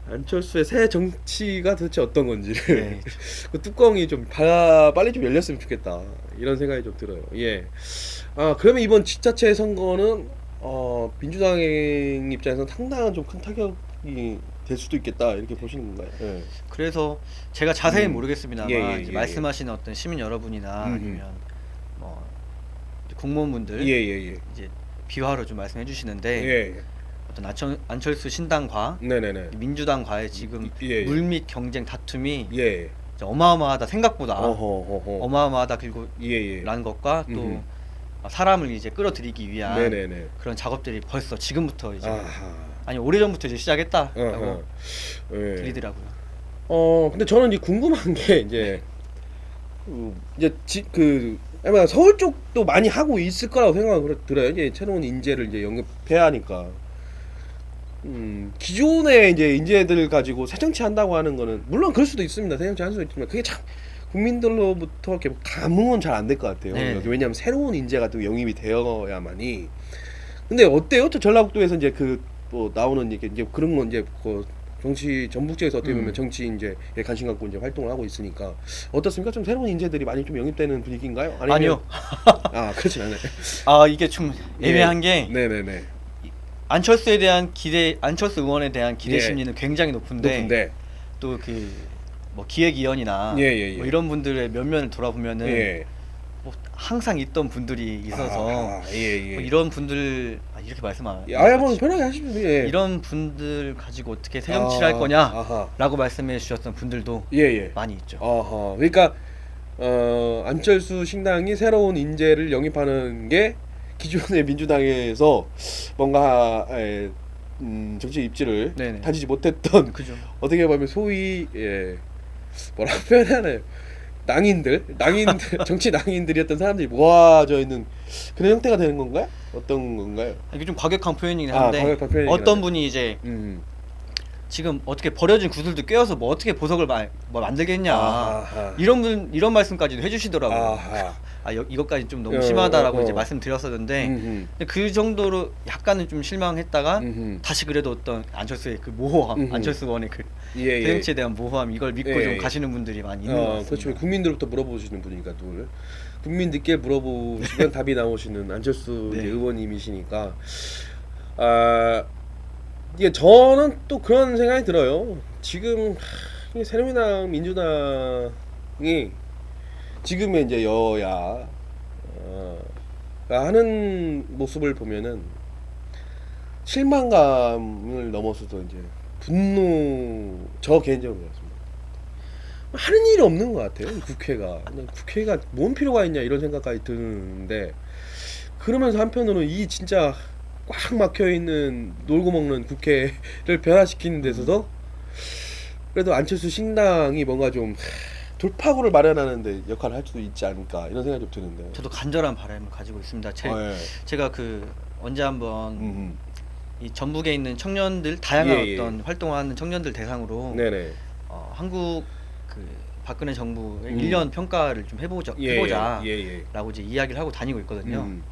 안철수의 새 정치가 도대체 어떤 건지를 네. 그 뚜껑이 좀 빨리 좀 열렸으면 좋겠다 이런 생각이 좀 들어요. 예. 그러면 이번 지자체 선거는 민주당 입장에서 상당한 좀 큰 타격이 될 수도 있겠다 이렇게 보시는 건가요? 예. 그래서 제가 자세히는 모르겠습니다만 예. 이제 말씀하시는 어떤 시민 여러분이나 아니면 뭐 공무원분들 예. 이제 비화로 좀 말씀해 주시는데 예. 어떤 안철수 신당과 네네네. 민주당과의 지금 예. 물밑 경쟁 다툼이 예. 이제 어마어마하다 생각보다 어허. 어마어마하다 그리고 예. 라는 것과 또 음흠. 사람을 이제 끌어들이기 위한 네네네. 그런 작업들이 벌써 지금부터 이제 아하. 아니 오래전부터 이제 시작했다라고 어허. 예. 들리더라고요. 근데 저는 이제 궁금한 게 이제 아마 서울 쪽도 많이 하고 있을 거라고 생각을 들어요. 이제 새로운 인재를 이제 영입해야 하니까. 기존의 이제 인재들을 가지고 새정치 한다고 하는 거는 물론 그럴 수도 있습니다. 새정치 할 수도 있지만 그게 참 국민들로부터 이렇게 감흥은 잘 안 될 것 같아요. 네. 왜냐하면 새로운 인재가 또 영입이 되어야만이. 근데 어때요? 저 전라북도에서 이제 뭐 나오는 이제 그런 건 이제 정치 전북 지역에서 어떻게 보면 정치 이제 관심 갖고 이제 활동을 하고 있으니까 어떻습니까? 좀 새로운 인재들이 많이 좀 영입되는 분위기인가요? 아니요. 그렇진 않아요. 이게 좀 애매한 게 네네네. 안철수 의원에 대한 기대 심리는 굉장히 높은데 또 그 뭐 기획위원이나 예. 뭐 이런 분들의 면면을 돌아보면은 뭐 항상 있던 분들이 있어서 예, 뭐 이런 분들 이렇게 말씀 안 예. 아야 뭐 편하게 하시면 예. 이런 분들 가지고 어떻게 새정치를 할 거냐라고 아하. 말씀해 주셨던 분들도 예, 예. 많이 있죠. 어허. 그러니까 안철수 신당이 새로운 인재를 영입하는 게 기존의 민주당에서 뭔가 정치 입지를 네네. 다지지 못했던 그죠. 어떻게 보면 소위 뭐라고 표현하나요? 낭인들 정치 낭인들이었던 사람들이 모아져 있는 그런 형태가 되는 건가요? 어떤 건가요? 이게 좀 과격한 표현이긴 한데 과격한 표현이긴 어떤 하네. 분이 이제 음. 지금 어떻게 버려진 구슬도 꿰어서 뭐 어떻게 보석을 뭐 만들겠냐 아하. 이런 말씀까지도 해주시더라고요. 아하. 이것까지 좀 너무 어, 심하다라고 이제 어. 말씀드렸었는데 음흠. 근데 그 정도로 약간은 좀 실망했다가 음흠. 다시 그래도 어떤 안철수의 그 모호함, 음흠. 안철수 의원의 그 예, 예. 새정치에 대한 모호함 이걸 믿고 예, 좀 예. 가시는 분들이 많이 있는 것 같습니다. 그렇죠. 국민들부터 물어보시는 분이니까 늘 국민들께 물어보시면 답이 나오시는 안철수 네. 이제 의원님이시니까 이게 저는 또 그런 생각이 들어요. 지금 이 새누리당 민주당이 지금의 이제 여야 하는 모습을 보면은 실망감을 넘어서서 이제 분노, 저 개인적으로 그렇습니다. 하는 일이 없는 것 같아요. 이 국회가 그냥 국회가 뭔 필요가 있냐 이런 생각까지 드는데 그러면서 한편으로는 이 진짜 꽉 막혀 있는 놀고 먹는 국회를 변화시키는 데서도 그래도 안철수 신당이 뭔가 좀 돌파구를 마련하는데 역할을 할 수도 있지 않을까 이런 생각이 좀 드는데. 저도 간절한 바람을 가지고 있습니다. 예. 제가 그 언제 한번 음. 이 전북에 있는 청년들 다양한 예, 예. 어떤 활동하는 청년들 대상으로 네네. 한국 그 박근혜 정부의 1년 평가를 좀 해보자라고 예. 이제 이야기를 하고 다니고 있거든요. 음.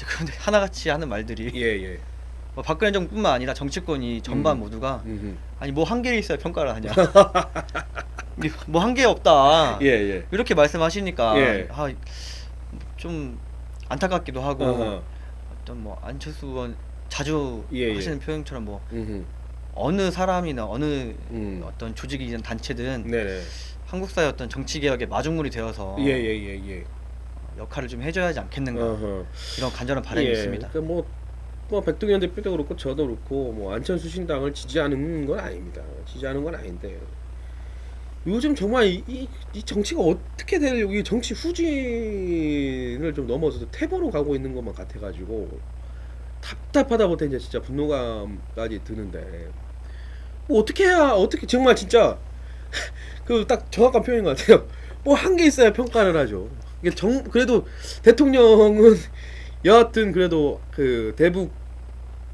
그런데 하나같이 하는 말들이 예. 뭐 박근혜 정부뿐만 아니라 정치권이 전반 모두가 아니 뭐 한 개 있어야 평가를 하냐. 뭐 한 개 없다. 예. 이렇게 말씀하시니까 예. 좀 안타깝기도 하고 어허. 어떤 뭐 안철수 의원 자주 예. 하시는 표현처럼 뭐 음흠. 어느 사람이나 어느 음. 어떤 조직이든 단체든 네네. 한국 사회 어떤 정치 개혁의 마중물이 되어서 예. 역할을 좀 해줘야 하지 않겠는가 어허. 이런 간절한 바람이 있습니다. 그러니까 뭐 백동현 대표도 그렇고 저도 그렇고 뭐 안철수 신당을 지지하는 건 아닙니다. 지지하는 건 아닌데 요즘 정말 이 정치가 어떻게 될 이 정치 후진을 좀 넘어서서 퇴보로 가고 있는 것만 같아가지고 답답하다 못해 이제 진짜 분노감까지 드는데 뭐 어떻게 해야 어떻게 정말 진짜 그 딱 정확한 표현인 것 같아요. 뭐 한 게 있어야 평가를 하죠. 이게 그래도 대통령은 여하튼 그래도 그 대북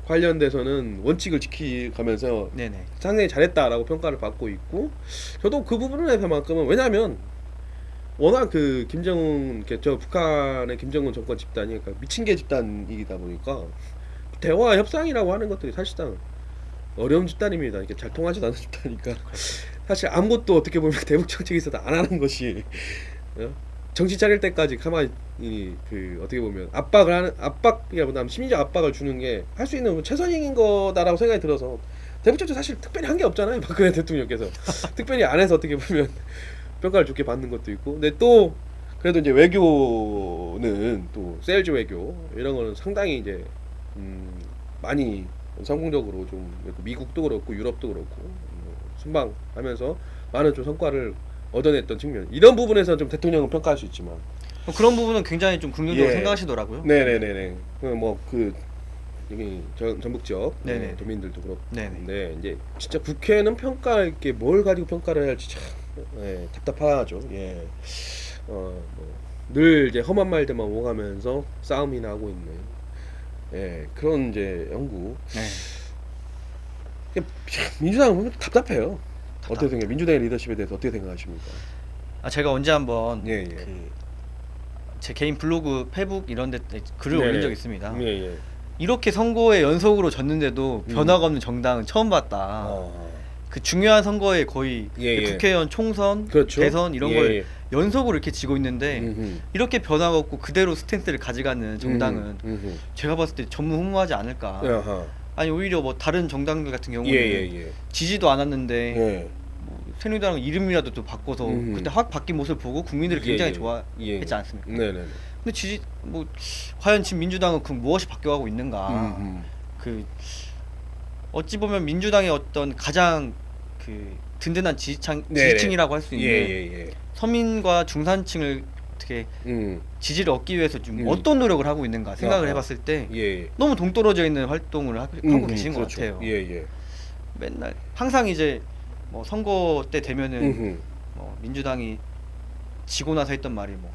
관련돼서는 원칙을 지키가면서 네네. 상당히 잘했다라고 평가를 받고 있고 저도 그 부분에서만큼은 왜냐하면 워낙 그 김정은 저 북한의 김정은 정권 집단이 그러니까 미친 개 집단이다 보니까 대화 협상이라고 하는 것들이 사실상 어려운 집단입니다. 이렇게 잘 통하지도 않는 집단이니까 사실 아무것도 어떻게 보면 대북 정책에 있어서 안 하는 것이 정신 차릴 때까지 가만히 그 어떻게 보면 압박이라보다 심리적 압박을 주는 게 할 수 있는 최선인 거다라고 생각이 들어서 대북 정책 사실 특별히 한 게 없잖아요. 박근혜 대통령께서 특별히 안 해서 어떻게 보면 평가를 좋게 받는 것도 있고 근데 또 그래도 이제 외교는 또 세일즈 외교 이런 거는 상당히 이제 많이 성공적으로 좀 미국도 그렇고 유럽도 그렇고 순방하면서 많은 좀 성과를 얻어냈던 측면 이런 부분에서 좀 대통령은 평가할 수 있지만 그런 부분은 굉장히 좀 긍정적으로 예. 생각하시더라고요. 네네네네 그 여기 전북 지역 네네. 도민들도 그렇고 네네. 근데 이제 진짜 국회는 평가할 게 뭘 가지고 평가를 해야 할지 참 답답하죠. 늘 이제 험한 말들만 오가면서 싸움이나 하고 있는 그런 이제 영구 네. 민주당은 보면 답답해요. 어떻게 생각해요? 민주당의 리더십에 대해서 어떻게 생각하십니까? 제가 언제 한번 예. 제 개인 블로그, 페북 이런 데 글을 올린 적이 있습니다. 예. 이렇게 선거에 연속으로 졌는데도 변화가 없는 정당은 처음 봤다. 그 중요한 선거에 거의 국회의원 총선, 그렇죠. 대선 이런 걸 연속으로 이렇게 지고 있는데 이렇게 변화가 없고 그대로 스탠스를 가져가는 정당은 제가 봤을 때 전무후무하지 않을까. 아니 오히려 뭐 다른 정당들 같은 경우는 지지도 않았는데 뭐 새누리당 이름이라도 또 바꿔서 그때 확 바뀐 모습을 보고 국민들이 예, 굉장히 예. 좋아했지 않습니까? 네네네. 근데 뭐 과연 지금 민주당은 그 무엇이 바뀌어가고 있는가? 그 어찌 보면 민주당의 어떤 가장 그 든든한 지지층이라고 할 수 있는 예예예. 서민과 중산층을 어떻게 지지를 얻기 위해서 좀 어떤 노력을 하고 있는가 생각을 해봤을 때 예. 너무 동떨어져 있는 활동을 하고 계신 것 그렇죠. 같아요. 예예. 맨날 항상 이제 뭐 선거 때 되면은 뭐 민주당이 지고 나서 했던 말이 뭐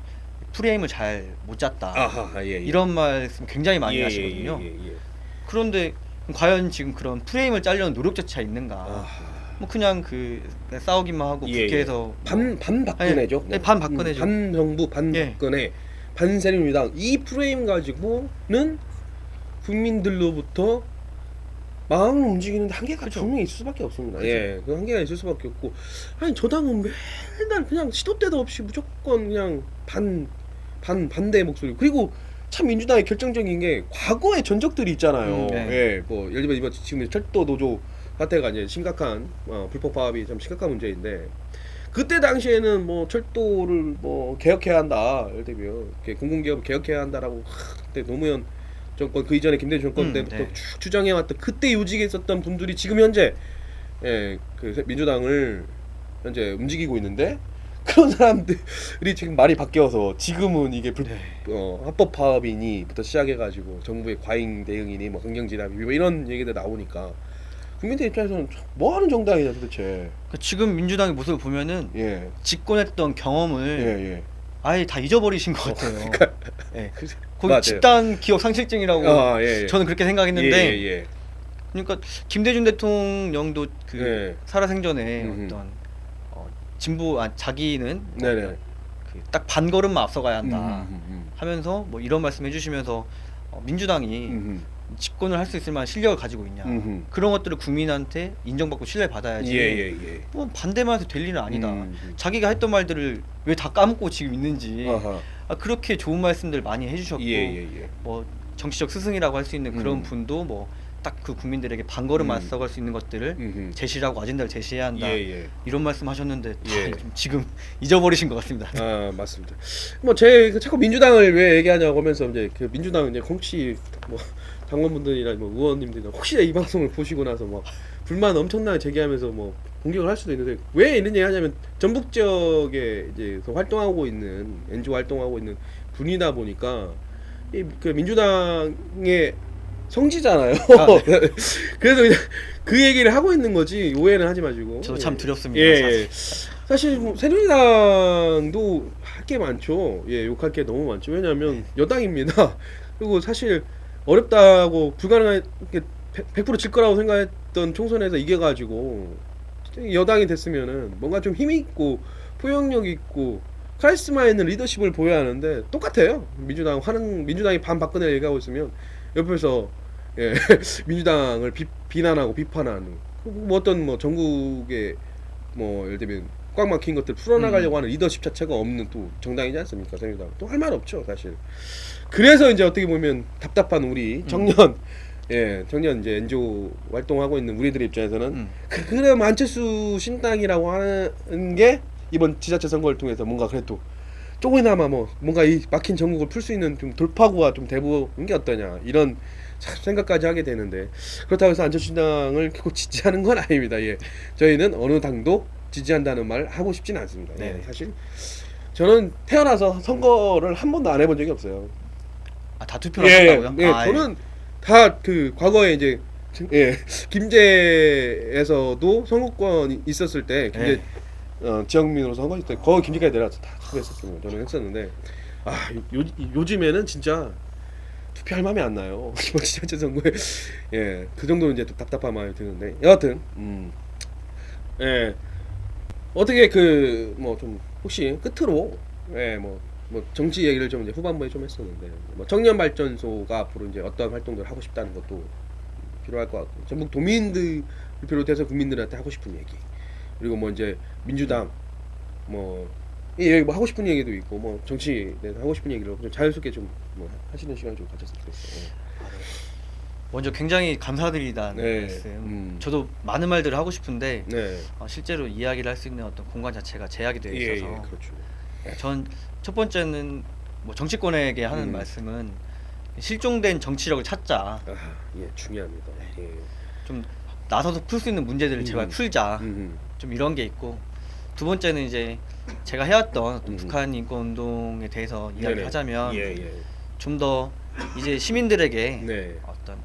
프레임을 잘 못 짰다. 아하 예. 이런 말씀 굉장히 많이 하시거든요. 예. 그런데 과연 지금 그런 프레임을 짜려는 노력조차 있는가? 아하. 뭐 그냥 그 싸우기만 하고 국회에서 반 박근혜죠. 네, 반 박근혜죠. 반 정부 반 예. 박근혜 반 새누리당 이 프레임 가지고는 국민들로부터 마음을 움직이는데 한계가 그죠. 분명히 있을 수밖에 없습니다. 그죠. 예, 그 한계가 있을 수밖에 없고 아니 저 당은 맨날 그냥 시도 때도 없이 무조건 그냥 반대의 목소리 그리고 참 민주당의 결정적인 게 과거의 전적들이 있잖아요. 네. 예, 뭐 예를 들면 이번 지금 철도 노조 사태가 이제 심각한 불법 파업이 참 심각한 문제인데 그때 당시에는 뭐 철도를 뭐 개혁해야 한다. 예를 들면 공공기업 개혁해야 한다라고 그때 노무현 정권 그 이전에 김대중 정권 때부터 네. 쭉 주장해왔던 그때 요직에 있었던 분들이 지금 현재 그 민주당을 현재 움직이고 있는데 그런 사람들이 지금 말이 바뀌어서 지금은 이게 합법 파업이니부터 시작해가지고 정부의 과잉 대응이니 뭐 강경진압이 뭐 이런 얘기들 나오니까 국민들 입장에서는 뭐 하는 정당이냐 도대체. 그러니까 지금 민주당의 모습을 보면은 예. 집권했던 경험을 예. 아예 다 잊어버리신 것 같아요. 예. 거기 맞아요. 집단 기억 상실증이라고 예. 저는 그렇게 생각했는데 예. 그러니까 김대중 대통령도 그 예. 살아생전에 어떤 진보 자기는 네네. 그 딱 반걸음만 앞서가야 한다 음. 하면서 뭐 이런 말씀 해주시면서 민주당이 집권을 할 수 있을 만한 실력을 가지고 있냐 그런 것들을 국민한테 인정받고 신뢰받아야지 예. 뭐 반대만 해서 될 일은 아니다. 음. 자기가 했던 말들을 왜 다 까먹고 지금 있는지 아하. 그렇게 좋은 말씀들 많이 해주셨고 예. 뭐 정치적 스승이라고 할 수 있는 그런 분도 뭐 딱 그 국민들에게 반걸음 앞서갈 수 있는 것들을 제시하고 아젠다를 제시해야 한다. 예. 이런 말씀하셨는데 다 예. 좀 지금 잊어버리신 것 같습니다. 아 맞습니다. 뭐 제 자꾸 민주당을 왜 얘기하냐고 하면서 이제 그 민주당 이제 혹시 뭐 당원분들이나 뭐 의원님들이나 혹시 이 방송을 보시고 나서 막 불만 엄청나게 제기하면서 뭐 공격을 할 수도 있는데 왜 이런 얘기 하냐면 전북 지역에 이제 활동하고 있는 NGO 활동하고 있는 분이다 보니까 이 그 민주당의 성지잖아요. 그래서 그냥 그 얘기를 하고 있는 거지 오해는 하지 마시고. 저도 참 두렵습니다. 예. 사실 뭐 새누리당도 할 게 많죠. 예, 욕할 게 너무 많죠. 왜냐하면 여당입니다. 그리고 사실 어렵다고 불가능한 100%질 거라고 생각했던 총선에서 이겨가지고 여당이 됐으면은 뭔가 좀 힘이 있고 포용력 있고 카리스마 있는 리더십을 보여야 하는데 똑같아요. 민주당이 반박근혜를 얘기하고 있으면 옆에서 예, 민주당을 비난하고 비판하는 뭐 어떤 뭐 전국에 뭐 예를 들면 꽉 막힌 것들 풀어나가려고 하는 리더십 자체가 없는 또 정당이지 않습니까? 새누리당 또 할 말 없죠 사실. 그래서 이제 어떻게 보면 답답한 우리 청년 이제 NGO 활동하고 있는 우리들 입장에서는 그럼 안철수 신당이라고 하는 게 이번 지자체 선거를 통해서 뭔가 그래도 조금이나마 뭐 뭔가 이 막힌 전국을 풀 수 있는 좀 돌파구가 좀 돼보는 게 어떠냐 이런 생각까지 하게 되는데 그렇다고 해서 안철수 신당을 결코 지지하는 건 아닙니다. 예, 저희는 어느 당도 지지한다는 말 하고 싶지는 않습니다. 예, 사실 저는 태어나서 선거를 한 번도 안 해본 적이 없어요. 다 투표를 하셨다고요? 예, 저는 다 그 과거에 이제 김제에서도 선거권 있었을 때 김제 지역민으로 선거할 때 거기 김제까지 내려와서 다 투표했었어요. 저는 했었는데 요즘에는 진짜 투표할 마음이 안 나요. 이번 지자체 선거에 그 정도는 이제 또 답답한 마음이 드는데 여하튼 어떻게 그 뭐 좀 혹시 끝으로 뭐 정치 얘기를 좀 이제 후반부에 좀 했었는데 뭐 청년 발전소가 앞으로 이제 어떤 활동들을 하고 싶다는 것도 필요할 것 같고 전북 도민들을 비롯해서 국민들한테 하고 싶은 얘기 그리고 뭐 이제 민주당 뭐 하고 싶은 얘기도 있고 뭐 정치에 대해서 하고 싶은 얘기를 좀 자연스럽게 좀 뭐 하시는 시간 좀 가졌으면 좋겠어요. 먼저 굉장히 감사드리다는 네. 말씀. 저도 많은 말들을 하고 싶은데 네. 실제로 이야기를 할 수 있는 어떤 공간 자체가 제약이 되어 있어서 그렇죠. 전 첫 번째는 뭐 정치권에게 하는 말씀은 실종된 정치력을 찾자. 중요합니다. 예. 좀 나서서 풀 수 있는 문제들을 제발 풀자. 음. 좀 이런 게 있고, 두 번째는 이제 제가 해왔던 어떤 음. 북한 인권 운동에 대해서 네네. 이야기하자면 예. 좀 더 이제 시민들에게 네. 어떤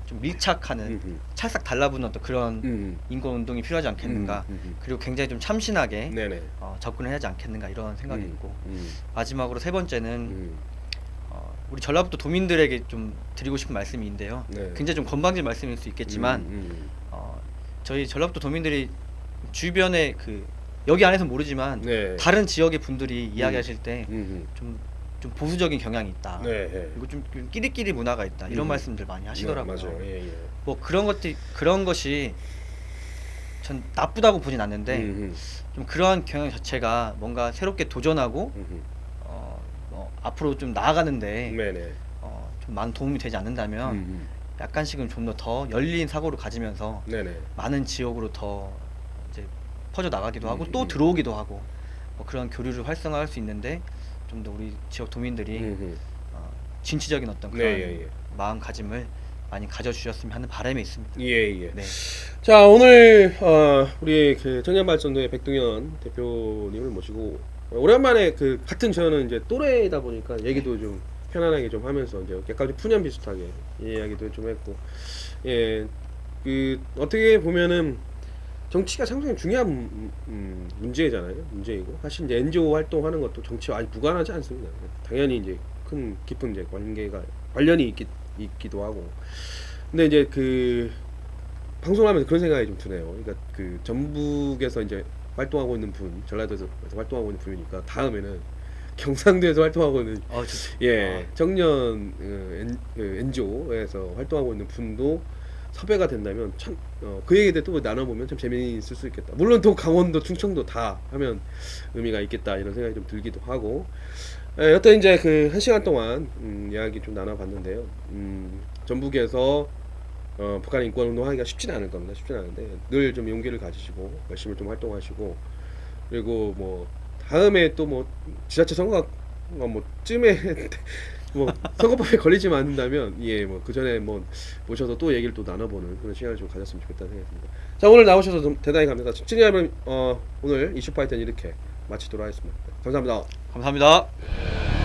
좀 밀착하는 음흠. 찰싹 달라붙는 어떤 그런 음. 인권 운동이 필요하지 않겠는가. 그리고 굉장히 좀 참신하게 네네. 접근을 해야 하지 않겠는가 이런 생각이 있고, 음. 마지막으로 세 번째는 우리 전라북도 도민들에게 좀 드리고 싶은 말씀인데요. 네. 굉장히 좀 건방진 말씀일 수 있겠지만 저희 전라북도 도민들이 주변에 그 여기 안에서 모르지만 네. 다른 지역의 분들이 이야기하실 때 음. 좀 보수적인 경향이 있다. 네. 그리고 좀 끼리끼리 문화가 있다. 이런 말씀들 많이 하시더라고요. 네, 맞아요. 예. 뭐 그런 것이 전 나쁘다고 보진 않는데 좀 그러한 경향 자체가 뭔가 새롭게 도전하고 앞으로 좀 나아가는데 네네. 좀 많은 도움이 되지 않는다면 약간씩은 좀 더 열린 사고를 가지면서 네네. 많은 지역으로 더 이제 퍼져 나가기도 하고 또 음. 들어오기도 하고 뭐 그런 교류를 활성화할 수 있는데 좀 더 우리 지역 도민들이 진취적인 어떤 그런 네, 예. 마음가짐을 많이 가져주셨으면 하는 바람이 있습니다. 예. 네. 자, 오늘 우리 그 청년발전도의 백동현 대표님을 모시고 오랜만에 그 같은 저는 이제 또래이다 보니까 얘기도 좀 편안하게 좀 하면서 이제 약간 푸념 비슷하게 이야기도 좀 했고, 그 어떻게 보면은 정치가 상당히 중요한 문제잖아요. 문제이고 사실 이제 NGO 활동하는 것도 정치와 아주 무관하지 않습니다. 당연히 이제 큰 깊은 이제 관련이 있기도 하고. 근데 이제 그 방송하면서 그런 생각이 좀 드네요. 그러니까 그 전북에서 이제 활동하고 있는 분, 전라도에서 활동하고 있는 분이니까 다음에는 경상도에서 활동하고 있는 청년 NGO에서 활동하고 있는 분도 섭외가 된다면 참 그 얘기에 대해 또 나눠보면 참 재미있을 수 있겠다. 물론 또 강원도, 충청도 다 하면 의미가 있겠다 이런 생각이 좀 들기도 하고. 여튼 이제 그 1시간 동안 이야기 좀 나눠봤는데요. 전북에서 북한 인권 운동하기가 쉽지는 않을 겁니다. 쉽지는 않은데 늘 좀 용기를 가지시고 열심히 좀 활동하시고, 그리고 뭐 다음에 또 뭐 지자체 선거 뭐 쯤에 뭐 선거법에 걸리지만 않는다면 뭐 그 전에 뭐 모셔서 또 얘기를 또 나눠보는 그런 시간을 좀 가졌으면 좋겠다는 생각이 듭니다. 자, 오늘 나오셔서 좀 대단히 감사합니다. 친구여러분, 오늘 이슈파이터는 이렇게 마치도록 하겠습니다. 감사합니다. 감사합니다.